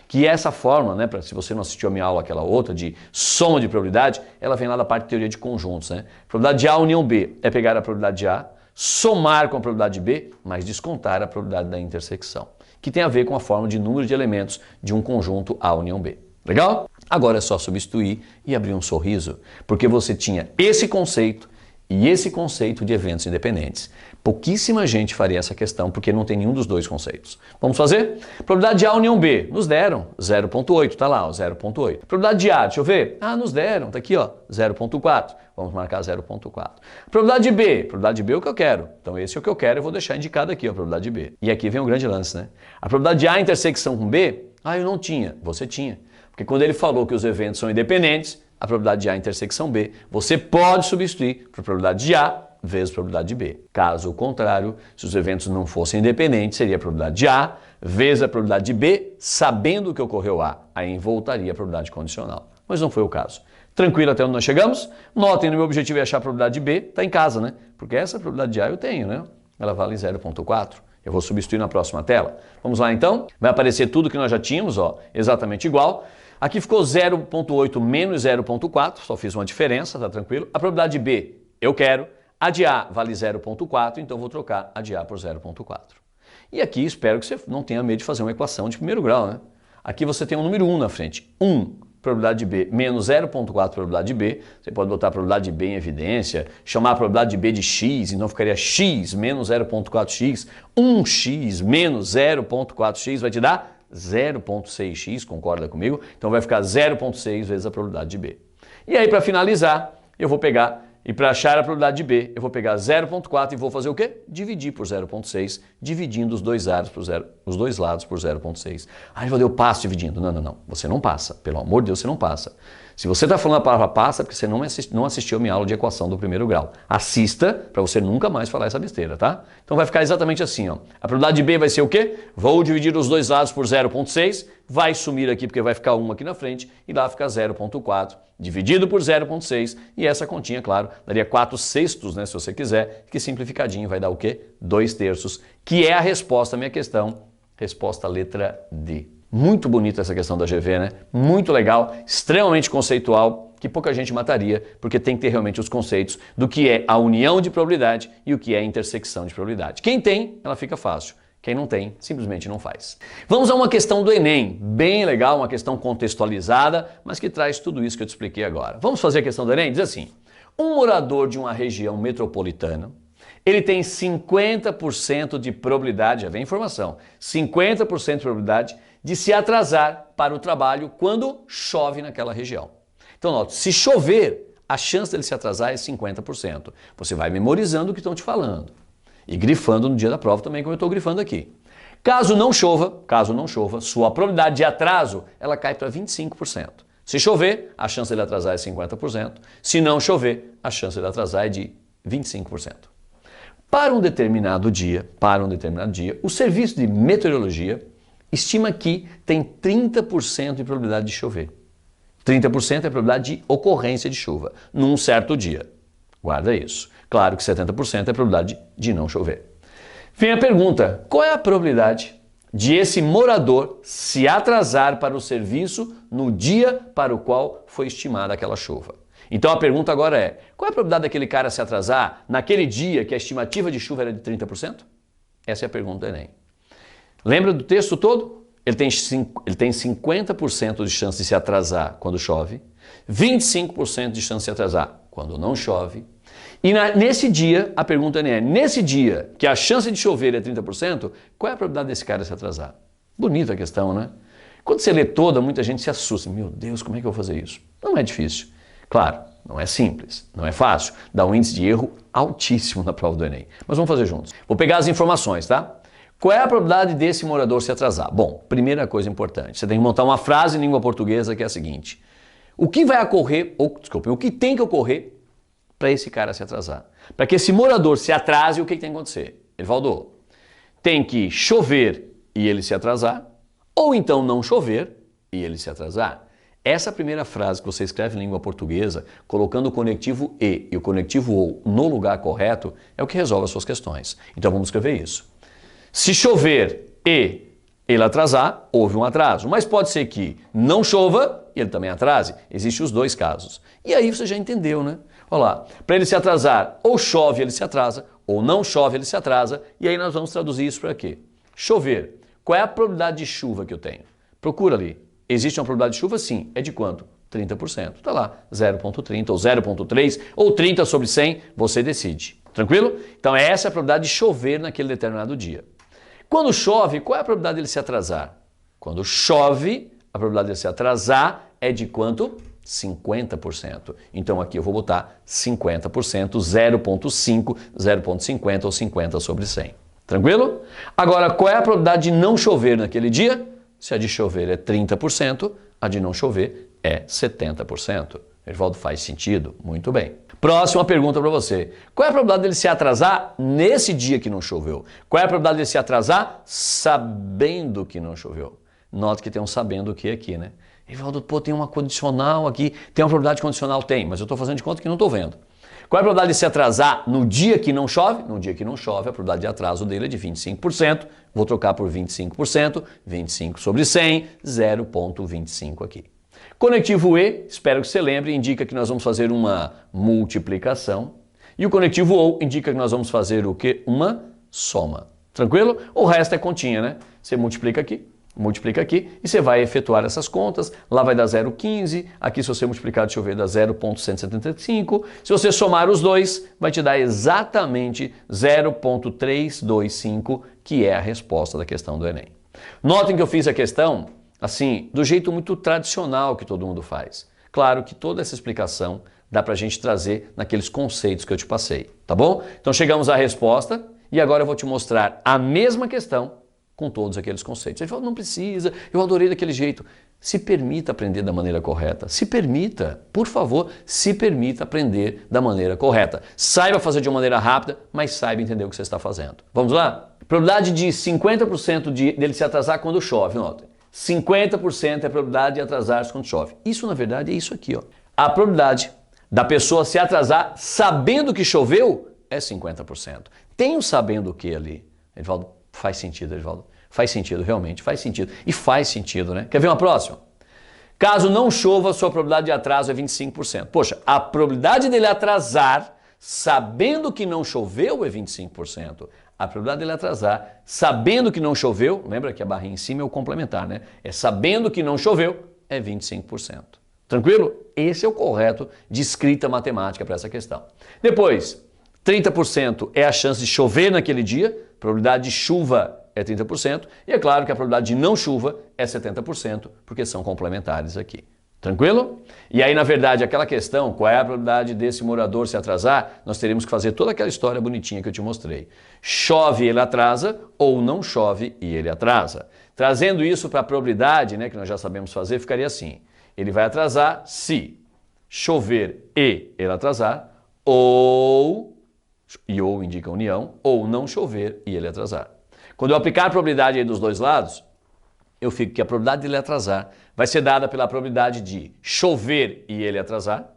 Que essa fórmula, né, se você não assistiu a minha aula, aquela outra de soma de probabilidade, ela vem lá da parte de teoria de conjuntos, né? A probabilidade de A união B é pegar a probabilidade de A, somar com a probabilidade de B, mas descontar a probabilidade da intersecção, que tem a ver com a fórmula de número de elementos de um conjunto A união B. Legal? Agora é só substituir e abrir um sorriso, porque você tinha esse conceito e esse conceito de eventos independentes. Pouquíssima gente faria essa questão porque não tem nenhum dos dois conceitos. Vamos fazer? Probabilidade de A união B, nos deram 0,8, tá lá, ó, 0,8. Probabilidade de A, deixa eu ver. Ah, nos deram, tá aqui, ó, 0,4. Vamos marcar 0,4. Probabilidade de B é o que eu quero. Então esse é o que eu quero, eu vou deixar indicado aqui, ó, a probabilidade de B. E aqui vem um grande lance, né? A probabilidade de A intersecção com B, eu não tinha, você tinha. Porque quando ele falou que os eventos são independentes, a probabilidade de A intersecção B, você pode substituir para a probabilidade de A vezes a probabilidade de B. Caso contrário, se os eventos não fossem independentes, seria a probabilidade de A vezes a probabilidade de B, sabendo que ocorreu A. Aí voltaria a probabilidade condicional. Mas não foi o caso. Tranquilo até onde nós chegamos? Notem, no meu objetivo é achar a probabilidade de B, está em casa, né? Porque essa probabilidade de A eu tenho, né? Ela vale 0,4. Eu vou substituir na próxima tela. Vamos lá então? Vai aparecer tudo que nós já tínhamos, ó, exatamente igual. Aqui ficou 0,8 menos 0,4, só fiz uma diferença, tá tranquilo? A probabilidade de B eu quero, a de A vale 0,4, então vou trocar a de A por 0,4. E aqui espero que você não tenha medo de fazer uma equação de primeiro grau, né? Aqui você tem o número 1 na frente. 1, probabilidade de B, menos 0,4 probabilidade de B. Você pode botar a probabilidade de B em evidência, chamar a probabilidade de B de x, então ficaria x menos 0,4x. 1x menos 0,4x vai te dar 0,6x, concorda comigo? Então vai ficar 0,6 vezes a probabilidade de B. E aí para finalizar, eu vou pegar, e para achar a probabilidade de B, eu vou pegar 0,4 e vou fazer o quê? Dividir por 0,6, dividindo os dois lados por 0,6. Aí eu passo dividindo. Não. Você não passa. Pelo amor de Deus, você não passa. Se você está falando a palavra passa, é porque você não assistiu a minha aula de equação do primeiro grau. Assista para você nunca mais falar essa besteira, tá? Então vai ficar exatamente assim, ó. A probabilidade de B vai ser o quê? Vou dividir os dois lados por 0,6, vai sumir aqui porque vai ficar 1 aqui na frente e lá fica 0,4 dividido por 0,6 e essa continha, claro, daria 4/6, né, se você quiser, que simplificadinho vai dar o quê? 2/3, que é a resposta à minha questão, resposta letra D. Muito bonita essa questão da GV, né? Muito legal, extremamente conceitual, que pouca gente mataria, porque tem que ter realmente os conceitos do que é a união de probabilidade e o que é a intersecção de probabilidade. Quem tem, ela fica fácil. Quem não tem, simplesmente não faz. Vamos a uma questão do Enem, bem legal, uma questão contextualizada, mas que traz tudo isso que eu te expliquei agora. Vamos fazer a questão do Enem? Diz assim, um morador de uma região metropolitana, ele tem 50% de probabilidade, já vem informação, 50% de probabilidade de se atrasar para o trabalho quando chove naquela região. Então, note, se chover, a chance dele se atrasar é 50%. Você vai memorizando o que estão te falando e grifando no dia da prova também, como eu estou grifando aqui. Caso não chova, sua probabilidade de atraso, ela cai para 25%. Se chover, a chance dele atrasar é 50%. Se não chover, a chance dele atrasar é de 25%. Para um determinado dia, o serviço de meteorologia estima que tem 30% de probabilidade de chover. 30% é a probabilidade de ocorrência de chuva num certo dia. Guarda isso. Claro que 70% é a probabilidade de não chover. Vem a pergunta, qual é a probabilidade de esse morador se atrasar para o serviço no dia para o qual foi estimada aquela chuva? Então a pergunta agora é, qual é a probabilidade daquele cara se atrasar naquele dia que a estimativa de chuva era de 30%? Essa é a pergunta do Enem. Lembra do texto todo? Ele tem 50% de chance de se atrasar quando chove, 25% de chance de se atrasar quando não chove. E nesse dia, a pergunta é, nesse dia que a chance de chover é 30%, qual é a probabilidade desse cara se atrasar? Bonita a questão, né? Quando você lê toda, muita gente se assusta. Meu Deus, como é que eu vou fazer isso? Não é difícil. Claro, não é simples, não é fácil. Dá um índice de erro altíssimo na prova do Enem. Mas vamos fazer juntos. Vou pegar as informações, tá? Qual é a probabilidade desse morador se atrasar? Bom, primeira coisa importante, você tem que montar uma frase em língua portuguesa que é a seguinte: o que vai ocorrer, o que tem que ocorrer para esse cara se atrasar? Para que esse morador se atrase, o que tem que acontecer? Evaldo, tem que chover e ele se atrasar, ou então não chover e ele se atrasar. Essa primeira frase que você escreve em língua portuguesa, colocando o conectivo e o conectivo ou no lugar correto, é o que resolve as suas questões. Então vamos escrever isso. Se chover e ele atrasar, houve um atraso. Mas pode ser que não chova e ele também atrase. Existem os dois casos. E aí você já entendeu, né? Olha lá, para ele se atrasar, ou chove ele se atrasa, ou não chove ele se atrasa. E aí nós vamos traduzir isso para quê? Chover. Qual é a probabilidade de chuva que eu tenho? Procura ali. Existe uma probabilidade de chuva? Sim. É de quanto? 30%. Está lá, 0,30 ou 0,3 ou 30 sobre 100, você decide. Tranquilo? Então essa é a probabilidade de chover naquele determinado dia. Quando chove, qual é a probabilidade dele se atrasar? Quando chove, a probabilidade dele se atrasar é de quanto? 50%. Então aqui eu vou botar 50%, 0,5, 0,50 ou 50 sobre 100. Tranquilo? Agora, qual é a probabilidade de não chover naquele dia? Se a de chover é 30%, a de não chover é 70%. Evaldo, faz sentido? Muito bem. Próxima pergunta para você. Qual é a probabilidade dele se atrasar nesse dia que não choveu? Qual é a probabilidade dele se atrasar sabendo que não choveu? Note que tem um sabendo o que aqui, né? Evaldo, pô, tem uma condicional aqui. Tem uma probabilidade condicional? Tem, mas eu estou fazendo de conta que não estou vendo. Qual é a probabilidade de se atrasar no dia que não chove? No dia que não chove, a probabilidade de atraso dele é de 25%. Vou trocar por 25%. 25 sobre 100, 0,25 aqui. Conectivo E, espero que você lembre, indica que nós vamos fazer uma multiplicação. E o conectivo OU indica que nós vamos fazer o quê? Uma soma. Tranquilo? O resto é continha, né? Você multiplica aqui e você vai efetuar essas contas. Lá vai dar 0,15, aqui se você multiplicar, deixa eu ver, dá 0,175. Se você somar os dois, vai te dar exatamente 0,325, que é a resposta da questão do Enem. Notem que eu fiz a questão assim, do jeito muito tradicional que todo mundo faz. Claro que toda essa explicação dá pra gente trazer naqueles conceitos que eu te passei, tá bom? Então chegamos à resposta e agora eu vou te mostrar a mesma questão com todos aqueles conceitos. Ele falou, não precisa, eu adorei daquele jeito. Se permita aprender da maneira correta. Se permita, por favor, se permita aprender da maneira correta. Saiba fazer de uma maneira rápida, mas saiba entender o que você está fazendo. Vamos lá? Probabilidade de 50% dele se atrasar quando chove, notem. 50% é a probabilidade de atrasar-se quando chove. Isso, na verdade, é isso aqui, ó. A probabilidade da pessoa se atrasar sabendo que choveu é 50%. Tem um sabendo o que ali? Edivaldo, faz sentido, Edivaldo. Faz sentido, realmente, faz sentido. E faz sentido, né? Quer ver uma próxima? Caso não chova, sua probabilidade de atraso é 25%. Poxa, a probabilidade dele atrasar sabendo que não choveu é 25%. A probabilidade dele atrasar sabendo que não choveu, lembra que a barrinha em cima é o complementar, né? É sabendo que não choveu, é 25%. Tranquilo? Esse é o correto de escrita matemática para essa questão. Depois, 30% é a chance de chover naquele dia, probabilidade de chuva é 30%, e é claro que a probabilidade de não chuva é 70%, porque são complementares aqui. Tranquilo? E aí, na verdade, aquela questão, qual é a probabilidade desse morador se atrasar, nós teríamos que fazer toda aquela história bonitinha que eu te mostrei. Chove e ele atrasa, ou não chove e ele atrasa. Trazendo isso para a probabilidade, né, que nós já sabemos fazer, ficaria assim. Ele vai atrasar se chover e ele atrasar, ou indica união, ou não chover e ele atrasar. Quando eu aplicar a probabilidade aí dos dois lados, eu fico que a probabilidade dele atrasar vai ser dada pela probabilidade de chover e ele atrasar,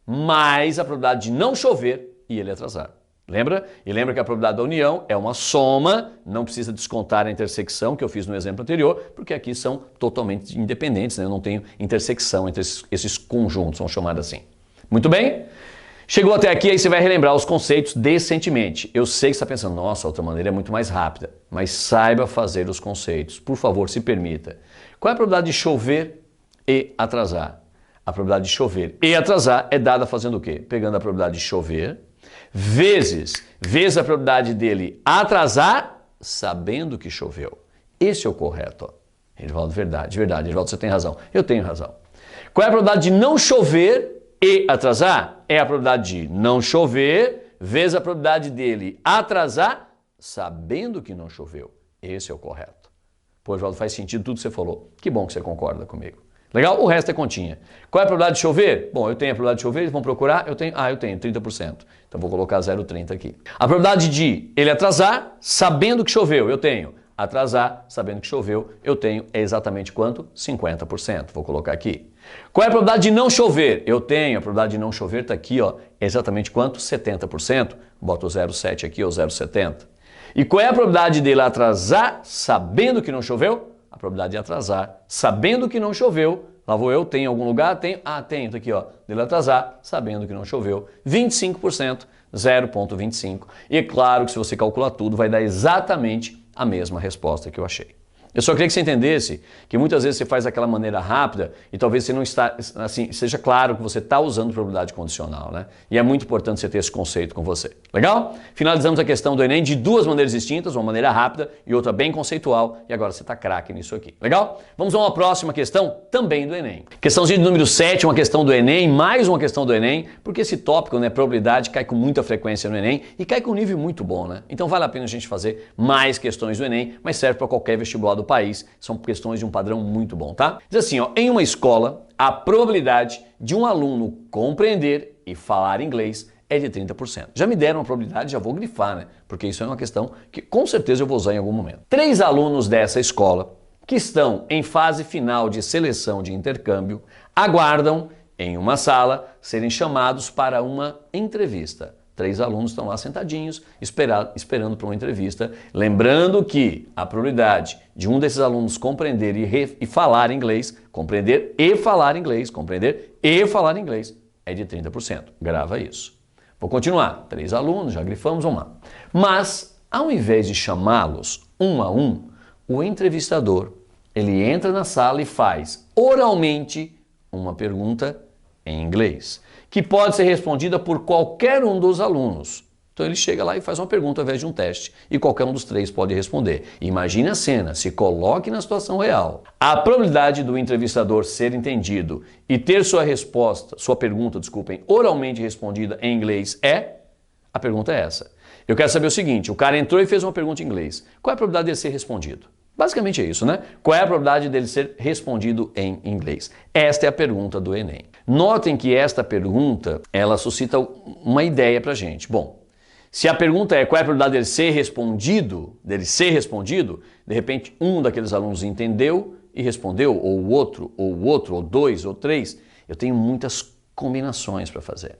mais a probabilidade de não chover e ele atrasar. Lembra? E lembra que a probabilidade da união é uma soma, não precisa descontar a intersecção que eu fiz no exemplo anterior, porque aqui são totalmente independentes, né? Eu não tenho intersecção entre esses conjuntos, são chamados assim. Muito bem? Chegou até aqui, aí você vai relembrar os conceitos decentemente. Eu sei que você está pensando, nossa, a outra maneira é muito mais rápida, mas saiba fazer os conceitos. Por favor, se permita. Qual é a probabilidade de chover e atrasar? A probabilidade de chover e atrasar é dada fazendo o quê? Pegando a probabilidade de chover, vezes a probabilidade dele atrasar, sabendo que choveu. Esse é o correto. Ó. Edivaldo, verdade, Edivaldo, você tem razão. Eu tenho razão. Qual é a probabilidade de não chover e atrasar? É a probabilidade de não chover, vezes a probabilidade dele atrasar, sabendo que não choveu. Esse é o correto. Pô, Oswaldo, faz sentido tudo que você falou. Que bom que você concorda comigo. Legal? O resto é continha. Qual é a probabilidade de chover? Bom, eu tenho a probabilidade de chover, eles vão procurar, eu tenho 30%. Então vou colocar 0,30 aqui. A probabilidade de ele atrasar, sabendo que choveu, eu tenho. Atrasar, sabendo que choveu, eu tenho exatamente quanto? 50%. Vou colocar aqui. Qual é a probabilidade de não chover? Eu tenho, a probabilidade de não chover está aqui, ó, exatamente quanto? 70%. Boto o 0,7 aqui, ou 0,70. E qual é a probabilidade dele atrasar, sabendo que não choveu? A probabilidade de atrasar, sabendo que não choveu, lá vou eu, tem em algum lugar? Tenho, tenho, tá aqui, ó, dele atrasar, sabendo que não choveu, 25%, 0,25. E é claro que se você calcular tudo, vai dar exatamente a mesma resposta que eu achei. Eu só queria que você entendesse que muitas vezes você faz daquela maneira rápida e talvez você não está, assim, seja claro que você está usando probabilidade condicional, né? E é muito importante você ter esse conceito com você. Legal? Finalizamos a questão do Enem de duas maneiras distintas, uma maneira rápida e outra bem conceitual, e agora você está craque nisso aqui. Legal? Vamos a uma próxima questão, também do Enem. Questãozinha de número 7, uma questão do Enem, mais uma questão do Enem, porque esse tópico, né, probabilidade, cai com muita frequência no Enem e cai com um nível muito bom, né? Então vale a pena a gente fazer mais questões do Enem, mas serve para qualquer vestibular do país, são questões de um padrão muito bom, tá? Diz assim, ó, em uma escola, a probabilidade de um aluno compreender e falar inglês é de 30%. Já me deram uma probabilidade, já vou grifar, né? Porque isso é uma questão que com certeza eu vou usar em algum momento. 3 alunos dessa escola, que estão em fase final de seleção de intercâmbio, aguardam em uma sala serem chamados para uma entrevista. 3 alunos estão lá sentadinhos, esperando para uma entrevista. Lembrando que a probabilidade de um desses alunos compreender e falar inglês, compreender e falar inglês, compreender e falar inglês, é de 30%. Grava isso. Vou continuar. 3 alunos, já grifamos, vamos lá. Mas, ao invés de chamá-los um a um, o entrevistador, ele entra na sala e faz oralmente uma pergunta em inglês, que pode ser respondida por qualquer um dos alunos. Então ele chega lá e faz uma pergunta ao invés de um teste, e qualquer um dos 3 pode responder. Imagine a cena, se coloque na situação real. A probabilidade do entrevistador ser entendido e ter sua pergunta, oralmente respondida em inglês a pergunta é essa. Eu quero saber o seguinte, o cara entrou e fez uma pergunta em inglês. Qual é a probabilidade dele ser respondido? Basicamente é isso, né? Qual é a probabilidade dele ser respondido em inglês? Esta é a pergunta do Enem. Notem que esta pergunta, ela suscita uma ideia pra gente. Bom, se a pergunta é qual é a probabilidade dele ser respondido, de repente um daqueles alunos entendeu e respondeu, ou o outro, ou 2, ou 3, eu tenho muitas combinações para fazer.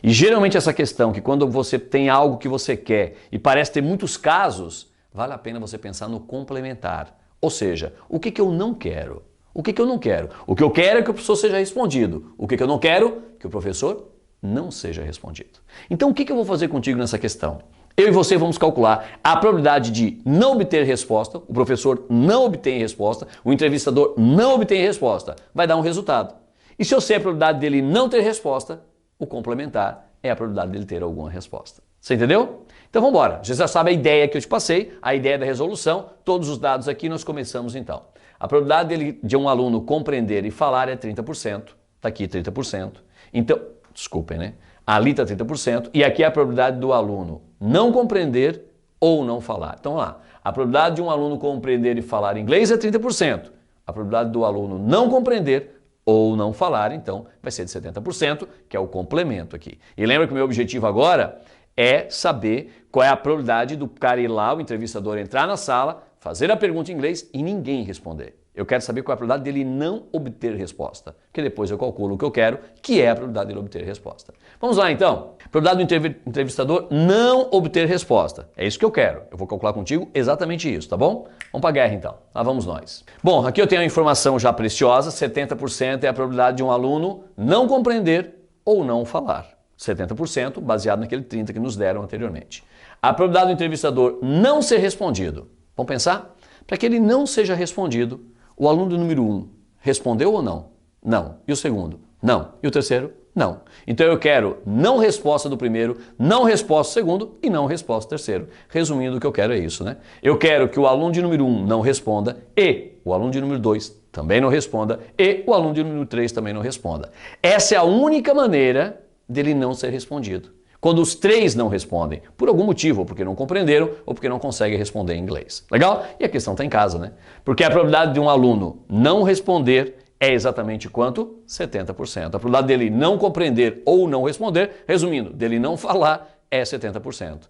E geralmente essa questão, que quando você tem algo que você quer e parece ter muitos casos, vale a pena você pensar no complementar. Ou seja, o que eu não quero? O que eu não quero? O que eu quero é que o professor seja respondido. O que eu não quero? Que o professor não seja respondido. Então o que eu vou fazer contigo nessa questão? Eu e você vamos calcular a probabilidade de não obter resposta, o professor não obtém resposta, o entrevistador não obtém resposta. Vai dar um resultado. E se eu sei a probabilidade dele não ter resposta, o complementar é a probabilidade dele ter alguma resposta. Você entendeu? Então vamos embora. Você já sabe a ideia que eu te passei, a ideia da resolução, todos os dados aqui, nós começamos então. A probabilidade de um aluno compreender e falar é 30%. Está aqui 30%. Então, desculpem, né? Ali está 30% e aqui é a probabilidade do aluno não compreender ou não falar. Então vamos lá. A probabilidade de um aluno compreender e falar inglês é 30%. A probabilidade do aluno não compreender ou não falar, então, vai ser de 70%, que é o complemento aqui. E lembra que o meu objetivo agora é saber qual é a probabilidade do cara ir lá, o entrevistador entrar na sala, fazer a pergunta em inglês e ninguém responder. Eu quero saber qual é a probabilidade dele não obter resposta, que depois eu calculo o que eu quero, que é a probabilidade dele obter resposta. Vamos lá então. Probabilidade do entrevistador não obter resposta. É isso que eu quero. Eu vou calcular contigo exatamente isso, tá bom? Vamos para a guerra então. Lá vamos nós. Bom, aqui eu tenho a informação já preciosa, 70% é a probabilidade de um aluno não compreender ou não falar. 70% baseado naquele 30% que nos deram anteriormente. A probabilidade do entrevistador não ser respondido. Vamos pensar? Para que ele não seja respondido, o aluno do número 1 respondeu ou não? Não. E o segundo? Não. E o terceiro? Não. Então eu quero não resposta do primeiro, não resposta do segundo e não resposta do terceiro. Resumindo, o que eu quero é isso, né? Eu quero que o aluno de número 1 não responda e o aluno de número 2 também não responda e o aluno de número 3 também não responda. Essa é a única maneira dele não ser respondido. Quando os 3 não respondem, por algum motivo, ou porque não compreenderam, ou porque não conseguem responder em inglês. Legal? E a questão está em casa, né? Porque a probabilidade de um aluno não responder é exatamente quanto? 70%. A probabilidade dele não compreender ou não responder, resumindo, dele não falar, é 70%.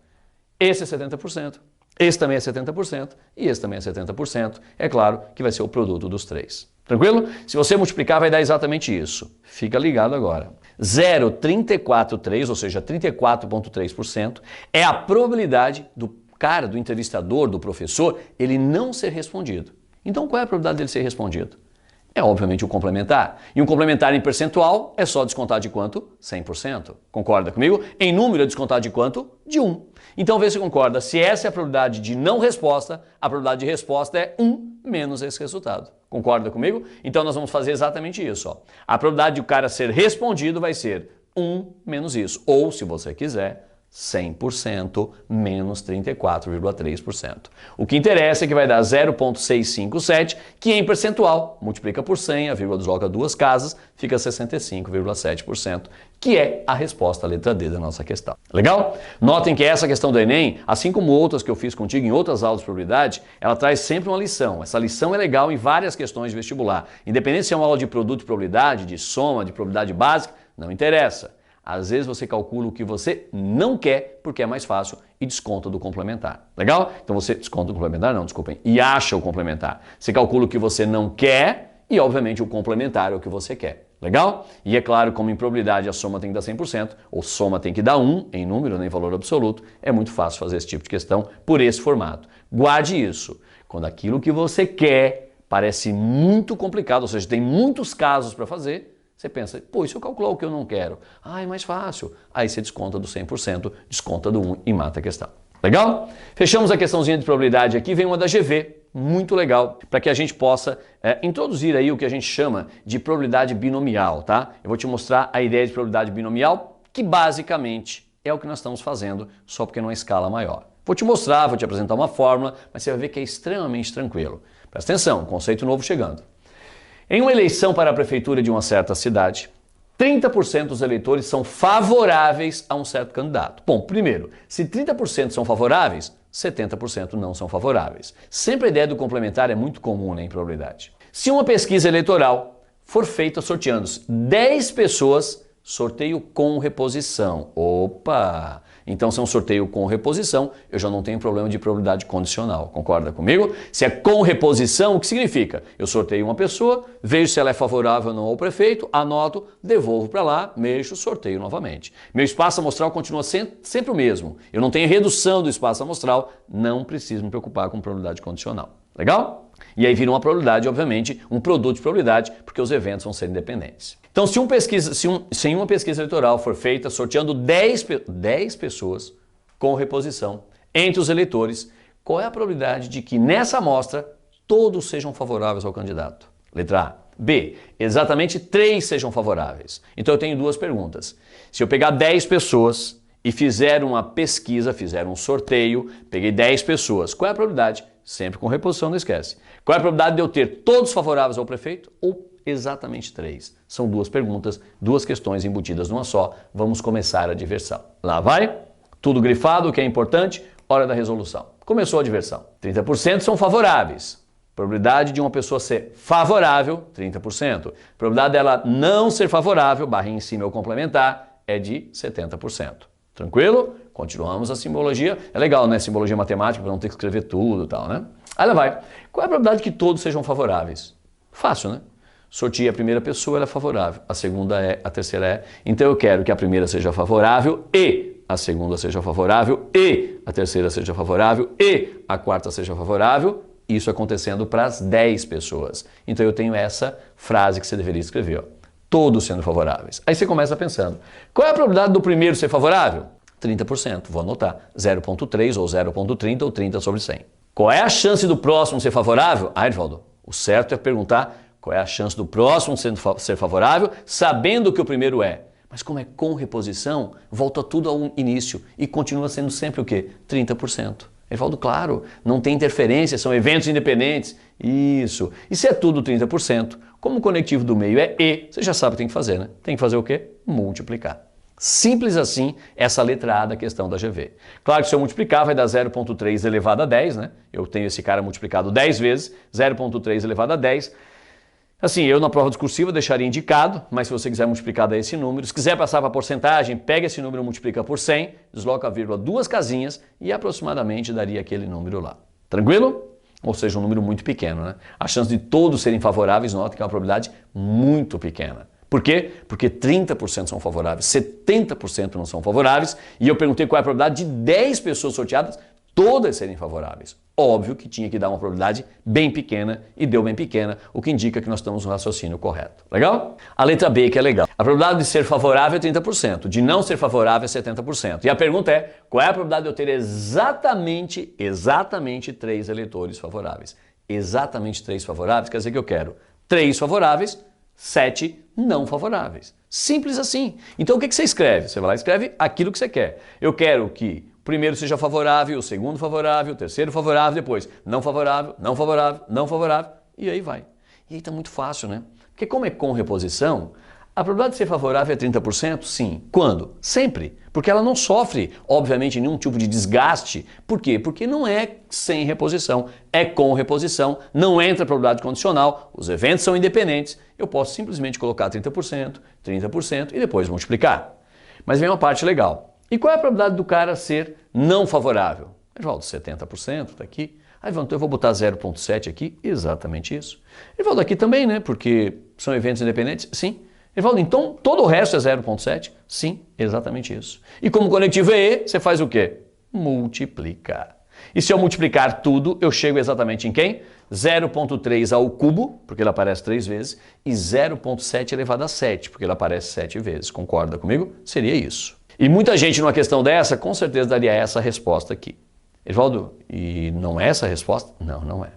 Esse é 70%. Esse também é 70% e esse também é 70%. É claro que vai ser o produto dos 3. Tranquilo? Se você multiplicar, vai dar exatamente isso. Fica ligado agora. 0,343, ou seja, 34,3%, é a probabilidade do cara, do entrevistador, do professor, ele não ser respondido. Então, qual é a probabilidade dele ser respondido? É obviamente o complementar. E um complementar em percentual é só descontar de quanto? 100%. Concorda comigo? Em número é descontar de quanto? De 1. Então vê se concorda. Se essa é a probabilidade de não resposta, a probabilidade de resposta é 1 menos esse resultado. Concorda comigo? Então nós vamos fazer exatamente isso. Ó. A probabilidade de o cara ser respondido vai ser 1 menos isso. Ou, se você quiser, 100% menos 34,3%. O que interessa é que vai dar 0,657, que em percentual multiplica por 100, a vírgula desloca 2 casas, fica 65,7%, que é a resposta à letra D da nossa questão. Legal? Notem que essa questão do Enem, assim como outras que eu fiz contigo em outras aulas de probabilidade, ela traz sempre uma lição. Essa lição é legal em várias questões de vestibular. Independente se é uma aula de produto de probabilidade, de soma, de probabilidade básica, não interessa. Às vezes você calcula o que você não quer porque é mais fácil e desconta do complementar. Legal? Então você desconta do complementar, não, desculpem, e acha o complementar. Você calcula o que você não quer e, obviamente, o complementar é o que você quer. Legal? E é claro, como em probabilidade a soma tem que dar 100%, ou soma tem que dar 1 em número, nem valor absoluto, é muito fácil fazer esse tipo de questão por esse formato. Guarde isso. Quando aquilo que você quer parece muito complicado, ou seja, tem muitos casos para fazer, você pensa, pô, e se eu calcular o que eu não quero? Ah, é mais fácil. Aí você desconta do 100%, desconta do 1 e mata a questão. Legal? Fechamos a questãozinha de probabilidade aqui, vem uma da GV, muito legal, para que a gente possa introduzir aí o que a gente chama de probabilidade binomial, tá? Eu vou te mostrar a ideia de probabilidade binomial, que basicamente é o que nós estamos fazendo, só porque numa escala maior. Vou te mostrar, vou te apresentar uma fórmula, mas você vai ver que é extremamente tranquilo. Presta atenção, conceito novo chegando. Em uma eleição para a prefeitura de uma certa cidade, 30% dos eleitores são favoráveis a um certo candidato. Bom, primeiro, se 30% são favoráveis, 70% não são favoráveis. Sempre a ideia do complementar é muito comum, né, em probabilidade. Se uma pesquisa eleitoral for feita sorteando 10 pessoas, sorteio com reposição. Opa! Então, se é um sorteio com reposição, eu já não tenho problema de probabilidade condicional. Concorda comigo? Se é com reposição, o que significa? Eu sorteio uma pessoa, vejo se ela é favorável ou não ao prefeito, anoto, devolvo para lá, mexo, sorteio novamente. Meu espaço amostral continua sempre o mesmo. Eu não tenho redução do espaço amostral, não preciso me preocupar com probabilidade condicional. Legal? E aí vira uma probabilidade, obviamente, um produto de probabilidade, porque os eventos vão ser independentes. Então, se uma pesquisa eleitoral for feita sorteando 10 pessoas com reposição entre os eleitores, qual é a probabilidade de que nessa amostra todos sejam favoráveis ao candidato? Letra A. B. Exatamente 3 sejam favoráveis. Então, eu tenho duas perguntas. Se eu pegar 10 pessoas e fizer uma pesquisa, fizer um sorteio, peguei 10 pessoas, qual é a probabilidade? Sempre com reposição, não esquece. Qual é a probabilidade de eu ter todos favoráveis ao prefeito ou exatamente 3? São duas perguntas, duas questões embutidas numa só. Vamos começar a diversão. Lá vai, tudo grifado, o que é importante, hora da resolução. Começou a diversão. 30% são favoráveis. Probabilidade de uma pessoa ser favorável, 30%. Probabilidade dela não ser favorável, barrinha em cima ou complementar, é de 70%. Tranquilo? Continuamos a simbologia. É legal, né? Simbologia matemática, para não ter que escrever tudo e tal, né? Aí lá vai. Qual é a probabilidade que todos sejam favoráveis? Fácil, né? Sorteia a primeira pessoa, ela é favorável. A segunda é, a terceira é. Então eu quero que a primeira seja favorável e a segunda seja favorável e a terceira seja favorável e a quarta seja favorável. Isso acontecendo para as 10 pessoas. Então eu tenho essa frase que você deveria escrever, ó. Todos sendo favoráveis. Aí você começa pensando, qual é a probabilidade do primeiro ser favorável? 30%, vou anotar, 0,3 ou 0,30 ou 30 sobre 100. Qual é a chance do próximo ser favorável? Ah, Edvaldo, o certo é perguntar qual é a chance do próximo ser favorável, sabendo que o primeiro é. Mas como é com reposição, volta tudo ao início e continua sendo sempre o quê? 30%. Edvaldo, claro, não tem interferência, são eventos independentes. Isso. E se é tudo 30%, como o conectivo do meio é E, você já sabe o que tem que fazer, né? Tem que fazer o quê? Multiplicar. Simples assim, essa letra A da questão da GV. Claro que se eu multiplicar vai dar 0,3 elevado a 10, né? Eu tenho esse cara multiplicado 10 vezes, 0,3 elevado a 10. Assim, eu na prova discursiva deixaria indicado, mas se você quiser multiplicar daí esse número, se quiser passar para porcentagem, pega esse número, multiplica por 100, desloca a vírgula duas casinhas e aproximadamente daria aquele número lá. Tranquilo? Ou seja, um número muito pequeno, né? A chance de todos serem favoráveis, nota que é uma probabilidade muito pequena. Por quê? Porque 30% são favoráveis, 70% não são favoráveis, e eu perguntei qual é a probabilidade de 10 pessoas sorteadas, todas serem favoráveis. Óbvio que tinha que dar uma probabilidade bem pequena, e deu bem pequena, o que indica que nós estamos no raciocínio correto. Legal? A letra B que é legal. A probabilidade de ser favorável é 30%, de não ser favorável é 70%. E a pergunta é, qual é a probabilidade de eu ter exatamente 3 eleitores favoráveis? Exatamente 3 favoráveis, quer dizer que eu quero 3 favoráveis, 7 não favoráveis. Simples assim. Então o que você escreve? Você vai lá e escreve aquilo que você quer. Eu quero que o primeiro seja favorável, o segundo favorável, o terceiro favorável, depois não favorável, não favorável, não favorável, e aí vai. E aí tá muito fácil, né? Porque como é com reposição, a probabilidade de ser favorável é 30%? Sim. Quando? Sempre. Porque ela não sofre, obviamente, nenhum tipo de desgaste. Por quê? Porque não é sem reposição, é com reposição, não entra probabilidade condicional, os eventos são independentes. Eu posso simplesmente colocar 30%, 30% e depois multiplicar. Mas vem uma parte legal. E qual é a probabilidade do cara ser não favorável? Evaldo, 70%, tá aqui. Aí, então eu vou botar 0,7 aqui, exatamente isso. Evaldo aqui também, né? Porque são eventos independentes? Sim. Evaldo, então todo o resto é 0,7? Sim, exatamente isso. E como conectivo é E, você faz o quê? Multiplica. E se eu multiplicar tudo, eu chego exatamente em quem? 0,3 ao cubo, porque ele aparece 3 vezes, e 0,7 elevado a 7, porque ele aparece 7 vezes. Concorda comigo? Seria isso. E muita gente numa questão dessa, com certeza daria essa resposta aqui. Edvaldo, e não é essa a resposta? Não, não é.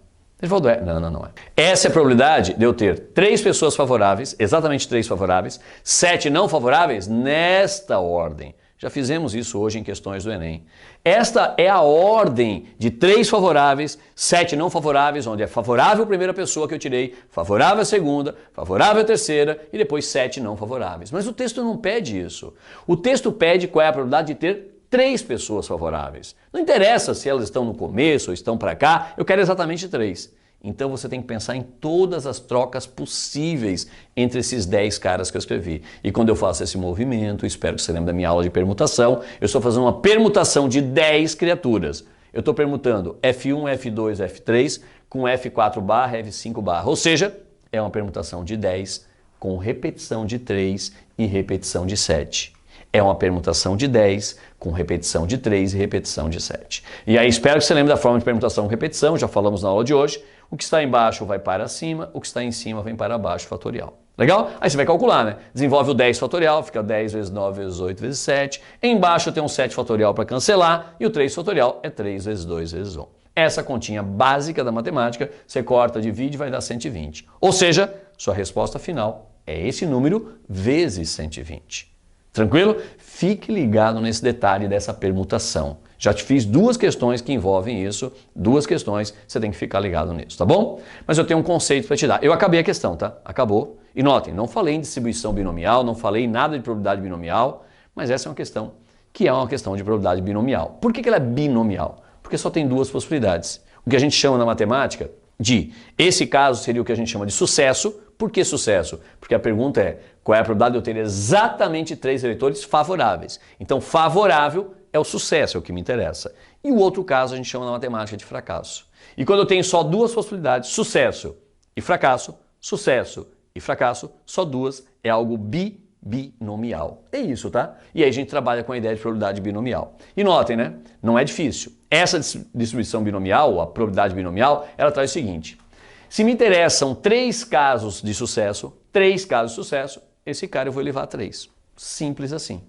Edvaldo, é? Não, não, não é. Essa é a probabilidade de eu ter 3 pessoas favoráveis, exatamente 3 favoráveis, 7 não favoráveis, nesta ordem. Já fizemos isso hoje em questões do Enem. Esta é a ordem de 3 favoráveis, 7 não favoráveis, onde é favorável a primeira pessoa que eu tirei, favorável a segunda, favorável a terceira e depois 7 não favoráveis. Mas o texto não pede isso. O texto pede qual é a probabilidade de ter 3 pessoas favoráveis. Não interessa se elas estão no começo ou estão para cá, eu quero exatamente 3. Então você tem que pensar em todas as trocas possíveis entre esses 10 caras que eu escrevi. E quando eu faço esse movimento, espero que você lembre da minha aula de permutação, eu estou fazendo uma permutação de 10 criaturas. Eu estou permutando F1, F2, F3 com F4 barra, F5 barra. Ou seja, é uma permutação de 10 com repetição de 3 e repetição de 7. É uma permutação de 10 com repetição de 3 e repetição de 7. E aí espero que você lembre da forma de permutação com repetição, já falamos na aula de hoje. O que está embaixo vai para cima, o que está em cima vem para baixo fatorial. Legal? Aí você vai calcular, né? Desenvolve o 10 fatorial, fica 10 vezes 9 vezes 8 vezes 7. Embaixo tem um 7 fatorial para cancelar e o 3 fatorial é 3 vezes 2 vezes 1. Essa continha básica da matemática, você corta, divide, vai dar 120. Ou seja, sua resposta final é esse número vezes 120. Tranquilo? Fique ligado nesse detalhe dessa permutação. Já te fiz 2 questões que envolvem isso, 2 questões, você tem que ficar ligado nisso, tá bom? Mas eu tenho um conceito para te dar. Eu acabei a questão, tá? Acabou. E notem, não falei em distribuição binomial, não falei nada de probabilidade binomial, mas essa é uma questão que é uma questão de probabilidade binomial. Por que ela é binomial? Porque só tem 2 possibilidades. O que a gente chama na matemática de, esse caso seria o que a gente chama de sucesso. Por que sucesso? Porque a pergunta é, qual é a probabilidade de eu ter exatamente 3 eleitores favoráveis? Então, favorável é o sucesso, é o que me interessa. E o outro caso a gente chama na matemática de fracasso. E quando eu tenho só 2 possibilidades, sucesso e fracasso, só 2, é algo binomial. É isso, tá? E aí a gente trabalha com a ideia de probabilidade binomial. E notem, né? Não é difícil. Essa distribuição binomial, a probabilidade binomial, ela traz o seguinte. Se me interessam 3 casos de sucesso, esse cara eu vou levar a 3. Simples assim.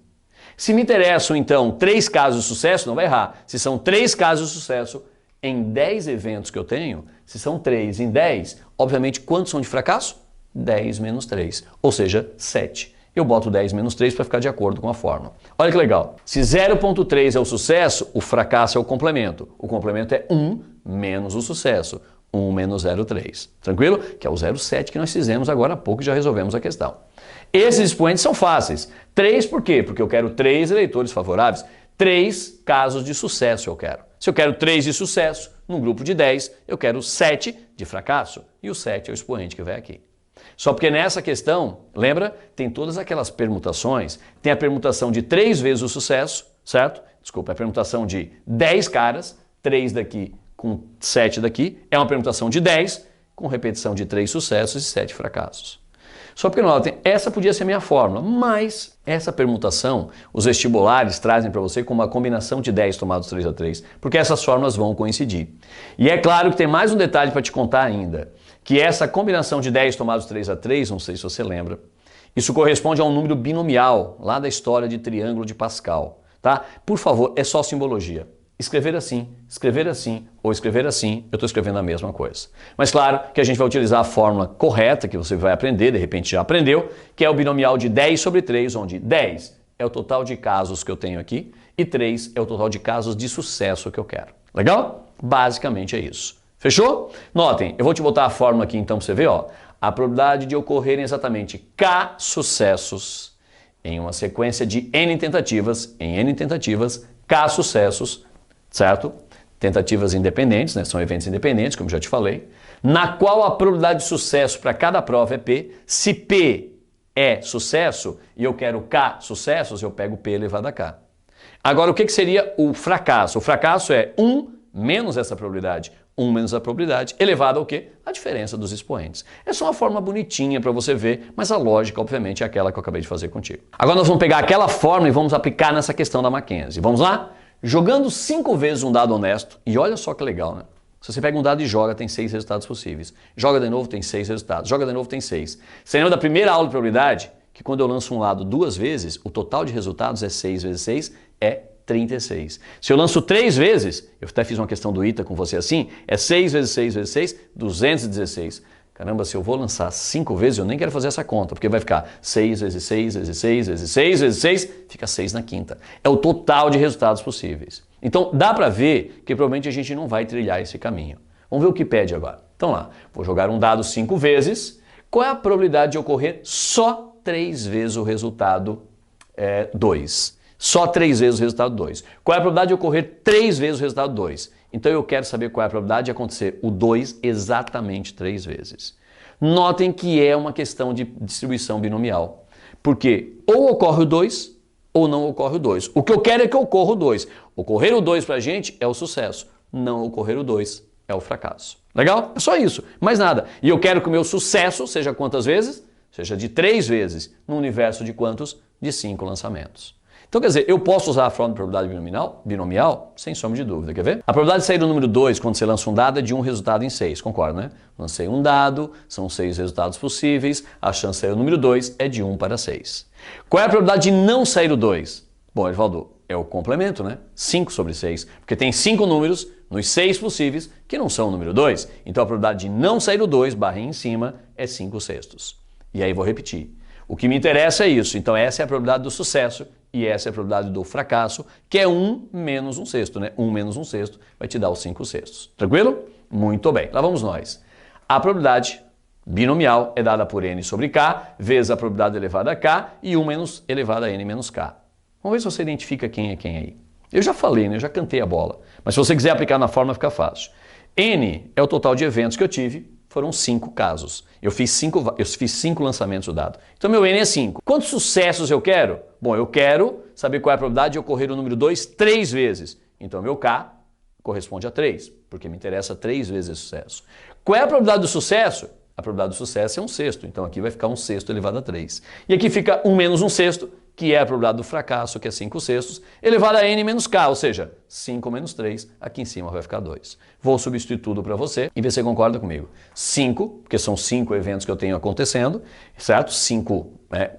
Se me interessam, então, 3 casos de sucesso, não vai errar. Se são 3 casos de sucesso em 10 eventos que eu tenho, se são 3 em 10, obviamente, quantos são de fracasso? 10 menos 3, ou seja, 7. Eu boto 10 menos 3 para ficar de acordo com a fórmula. Olha que legal. Se 0,3 é o sucesso, o fracasso é o complemento. O complemento é 1 menos o sucesso. 1 menos 0,3. Tranquilo? Que é o 0,7 que nós fizemos agora há pouco e já resolvemos a questão. Esses expoentes são fáceis. 3 por quê? Porque eu quero 3 eleitores favoráveis. 3 casos de sucesso eu quero. Se eu quero 3 de sucesso, num grupo de 10, eu quero 7 de fracasso. E o 7 é o expoente que vai aqui. Só porque nessa questão, lembra, tem todas aquelas permutações. Tem a permutação de 3 vezes o sucesso, certo? Desculpa, a permutação de 10 caras, 3 daqui com 7 daqui. É uma permutação de 10 com repetição de 3 sucessos e 7 fracassos. Só porque notem, essa podia ser a minha fórmula, mas essa permutação os vestibulares trazem para você como uma combinação de 10 tomados 3 a 3, porque essas fórmulas vão coincidir. E é claro que tem mais um detalhe para te contar ainda, que essa combinação de 10 tomados 3 a 3, não sei se você lembra, isso corresponde a um número binomial, lá da história de triângulo de Pascal, tá? Por favor, é só simbologia. Escrever assim ou escrever assim, eu estou escrevendo a mesma coisa. Mas claro que a gente vai utilizar a fórmula correta que você vai aprender, de repente já aprendeu, que é o binomial de 10 sobre 3, onde 10 é o total de casos que eu tenho aqui e 3 é o total de casos de sucesso que eu quero. Legal? Basicamente é isso. Fechou? Notem, eu vou te botar a fórmula aqui então para você ver, ó. A probabilidade de ocorrerem exatamente K sucessos em uma sequência de N tentativas, K sucessos, certo? Tentativas independentes, né? São eventos independentes, como já te falei, na qual a probabilidade de sucesso para cada prova é P. Se P é sucesso e eu quero K sucessos, eu pego P elevado a K. Agora, o que seria o fracasso? O fracasso é 1 menos essa probabilidade. 1 menos a probabilidade elevado ao quê? A diferença dos expoentes. É só uma forma bonitinha para você ver, mas a lógica, obviamente, é aquela que eu acabei de fazer contigo. Agora nós vamos pegar aquela fórmula e vamos aplicar nessa questão da Mackenzie. Vamos lá? Jogando 5 vezes um dado honesto, e olha só que legal, né? Se você pega um dado e joga, tem 6 resultados possíveis. Joga de novo, tem 6 resultados. Joga de novo, tem 6. Você lembra da primeira aula de probabilidade? Que quando eu lanço um lado 2 vezes, o total de resultados é 6 vezes 6, é 36. Se eu lanço 3 vezes, eu até fiz uma questão do ITA com você assim, é 6 vezes 6 vezes 6, 216. Caramba, se eu vou lançar 5 vezes, eu nem quero fazer essa conta, porque vai ficar 6 vezes 6 vezes 6 vezes 6 vezes 6, fica 6 na quinta. É o total de resultados possíveis. Então dá para ver que provavelmente a gente não vai trilhar esse caminho. Vamos ver o que pede agora. Então lá, vou jogar um dado 5 vezes. Qual é a probabilidade de ocorrer só 3 vezes o resultado 2? Só 3 vezes o resultado 2. Qual é a probabilidade de ocorrer 3 vezes o resultado 2? Então eu quero saber qual é a probabilidade de acontecer o 2 exatamente 3 vezes. Notem que é uma questão de distribuição binomial. Porque ou ocorre o 2 ou não ocorre o 2. O que eu quero é que ocorra o 2. Ocorrer o 2 pra gente é o sucesso. Não ocorrer o 2 é o fracasso. Legal? É só isso. Mais nada. E eu quero que o meu sucesso seja quantas vezes? Seja de 3 vezes. No universo de quantos? De 5 lançamentos. Então, quer dizer, eu posso usar a fórmula de probabilidade binomial? Sem sombra de dúvida, quer ver? A probabilidade de sair do número 2 quando você lança um dado é de um resultado em 6, concorda, né? Lancei um dado, são 6 resultados possíveis, a chance de sair o número 2 é de 1 para 6. Qual é a probabilidade de não sair o 2? Bom, Edvaldo, é o complemento, né? 5 sobre 6, porque tem 5 números nos 6 possíveis que não são o número 2. Então a probabilidade de não sair o 2, barrinha em cima, é 5 sextos. E aí vou repetir. O que me interessa é isso. Então essa é a probabilidade do sucesso e essa é a probabilidade do fracasso, que é 1 menos 1 sexto, né? 1 menos 1 sexto vai te dar os 5 sextos. Tranquilo? Muito bem. Lá vamos nós. A probabilidade binomial é dada por n sobre k, vezes a probabilidade elevada a k e 1 menos elevada a n menos k. Vamos ver se você identifica quem é quem aí. Eu já falei, né? Eu já cantei a bola. Mas se você quiser aplicar na fórmula, fica fácil. N é o total de eventos que eu tive. Foram 5 casos. Eu fiz 5 lançamentos do dado. Então meu N é 5. Quantos sucessos eu quero? Bom, eu quero saber qual é a probabilidade de ocorrer o número 2 3 vezes. Então meu K corresponde a 3, porque me interessa 3 vezes esse sucesso. Qual é a probabilidade do sucesso? A probabilidade do sucesso é 1 sexto. Então aqui vai ficar 1 sexto elevado a 3. E aqui fica 1 menos 1 sexto, que é a probabilidade do fracasso, que é 5 sextos, elevado a n menos k, ou seja, 5 menos 3, aqui em cima vai ficar 2. Vou substituir tudo para você e ver se você concorda comigo. 5, porque são 5 eventos que eu tenho acontecendo, certo? 5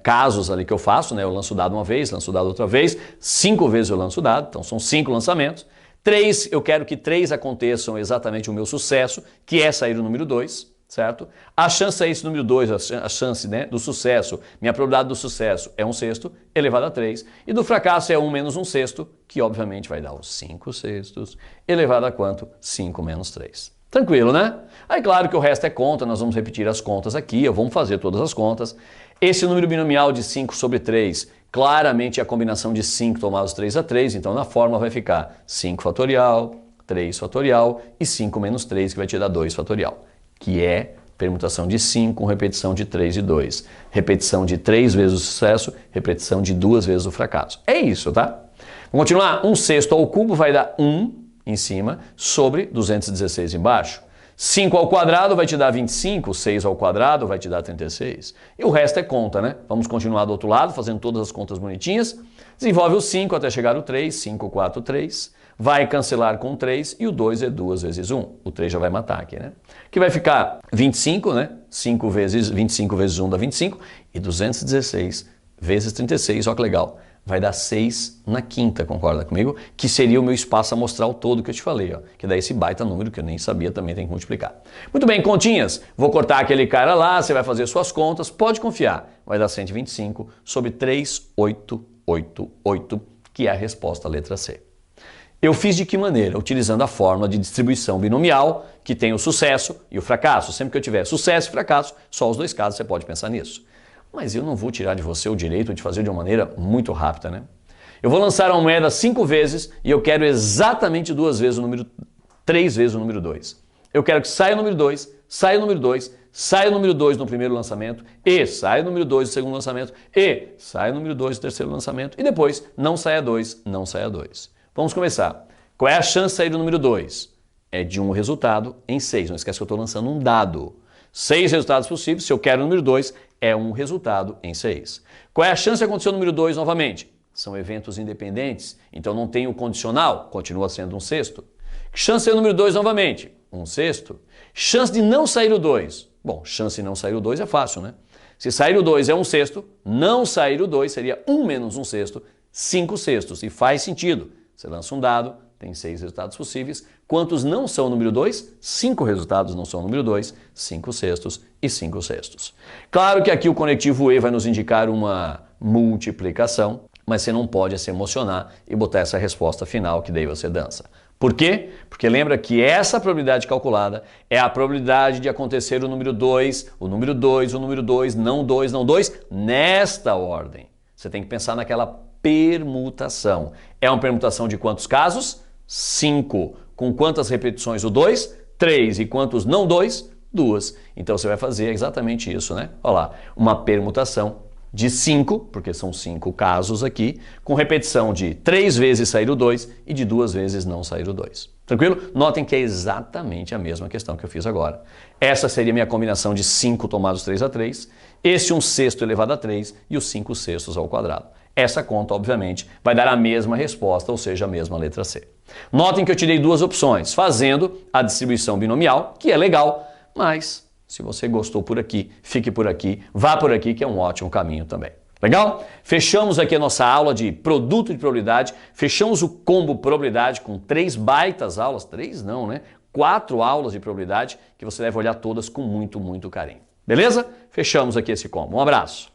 casos ali que eu faço, né? Eu lanço o dado uma vez, lanço o dado outra vez, 5 vezes eu lanço o dado, então são 5 lançamentos. 3, eu quero que 3 aconteçam exatamente o meu sucesso, que é sair o número 2. Certo? A chance é esse número 2, a chance, né, do sucesso, minha probabilidade do sucesso é 1 sexto elevado a 3, e do fracasso é 1 menos 1 sexto, que obviamente vai dar os 5 sextos, elevado a quanto? 5 menos 3. Tranquilo, né? Aí claro que o resto é conta, nós vamos repetir as contas aqui, vamos fazer todas as contas. Esse número binomial de 5 sobre 3, claramente é a combinação de 5 tomados 3 a 3, então na fórmula vai ficar 5 fatorial, 3 fatorial e 5 menos 3, que vai te dar 2 fatorial, que é permutação de 5 com repetição de 3 e 2. Repetição de 3 vezes o sucesso, repetição de 2 vezes o fracasso. É isso, tá? Vamos continuar? 1 sexto ao cubo vai dar 1 em cima sobre 216 embaixo. 5 ao quadrado vai te dar 25, 6 ao quadrado vai te dar 36. E o resto é conta, né? Vamos continuar do outro lado, fazendo todas as contas bonitinhas. Desenvolve o 5 até chegar o 3, 5, 4, 3. Vai cancelar com 3 e o 2 é 2 vezes 1. O 3 já vai matar aqui, né? Que vai ficar 25, né? 5 vezes 25 vezes 1 dá 25 e 216 vezes 36, olha que legal. Vai dar 6 na quinta, concorda comigo? Que seria o meu espaço amostral todo que eu te falei, ó. Que dá esse baita número que eu nem sabia, também tem que multiplicar. Muito bem, continhas. Vou cortar aquele cara lá, você vai fazer suas contas, pode confiar. Vai dar 125 sobre 3,888, que é a resposta à letra C. Eu fiz de que maneira? Utilizando a fórmula de distribuição binomial, que tem o sucesso e o fracasso. Sempre que eu tiver sucesso e fracasso, só os dois casos você pode pensar nisso. Mas eu não vou tirar de você o direito de fazer de uma maneira muito rápida, né? Eu vou lançar uma moeda 5 vezes e eu quero exatamente 2 vezes o número, 3 vezes o número 2. Eu quero que saia o número 2, saia o número 2, saia o número 2 no primeiro lançamento e saia o número 2 no segundo lançamento e saia o número 2 no terceiro lançamento e depois não saia 2, não saia 2. Vamos começar. Qual é a chance de sair do número 2? É de um resultado em 6. Não esquece que eu estou lançando um dado. 6 resultados possíveis. Se eu quero o número 2, é um resultado em 6. Qual é a chance de acontecer o número 2 novamente? São eventos independentes, então não tem o condicional, continua sendo um sexto. Chance de ser o número 2 novamente? Um sexto. Chance de não sair o 2? Bom, chance de não sair o 2 é fácil, né? Se sair o 2 é um sexto, não sair o 2 seria 1 menos um sexto, 5 sextos. E faz sentido. Você lança um dado, tem 6 resultados possíveis. Quantos não são o número 2? 5 resultados não são o número 2, 5 sextos e 5 sextos. Claro que aqui o conectivo E vai nos indicar uma multiplicação, mas você não pode se emocionar e botar essa resposta final que daí você dança. Por quê? Porque lembra que essa probabilidade calculada é a probabilidade de acontecer o número 2, o número 2, o número 2, não 2, não 2, nesta ordem. Você tem que pensar naquela permutação. É uma permutação de quantos casos? 5. Com quantas repetições o 2? 3. E quantos não 2? 2. Então você vai fazer exatamente isso, né? Olha lá, uma permutação de 5, porque são 5 casos aqui, com repetição de 3 vezes sair o 2 e de 2 vezes não sair o 2. Tranquilo? Notem que é exatamente a mesma questão que eu fiz agora. Essa seria a minha combinação de 5 tomados 3 a 3, esse 1 sexto elevado a 3 e os 5 sextos ao quadrado. Essa conta, obviamente, vai dar a mesma resposta, ou seja, a mesma letra C. Notem que eu tirei duas opções, fazendo a distribuição binomial, que é legal, mas se você gostou por aqui, fique por aqui, vá por aqui, que é um ótimo caminho também. Legal? Fechamos aqui a nossa aula de produto de probabilidade, fechamos o combo probabilidade com 3 baitas aulas, 3 não, né? 4 aulas de probabilidade que você deve olhar todas com muito, muito carinho. Beleza? Fechamos aqui esse combo. Um abraço!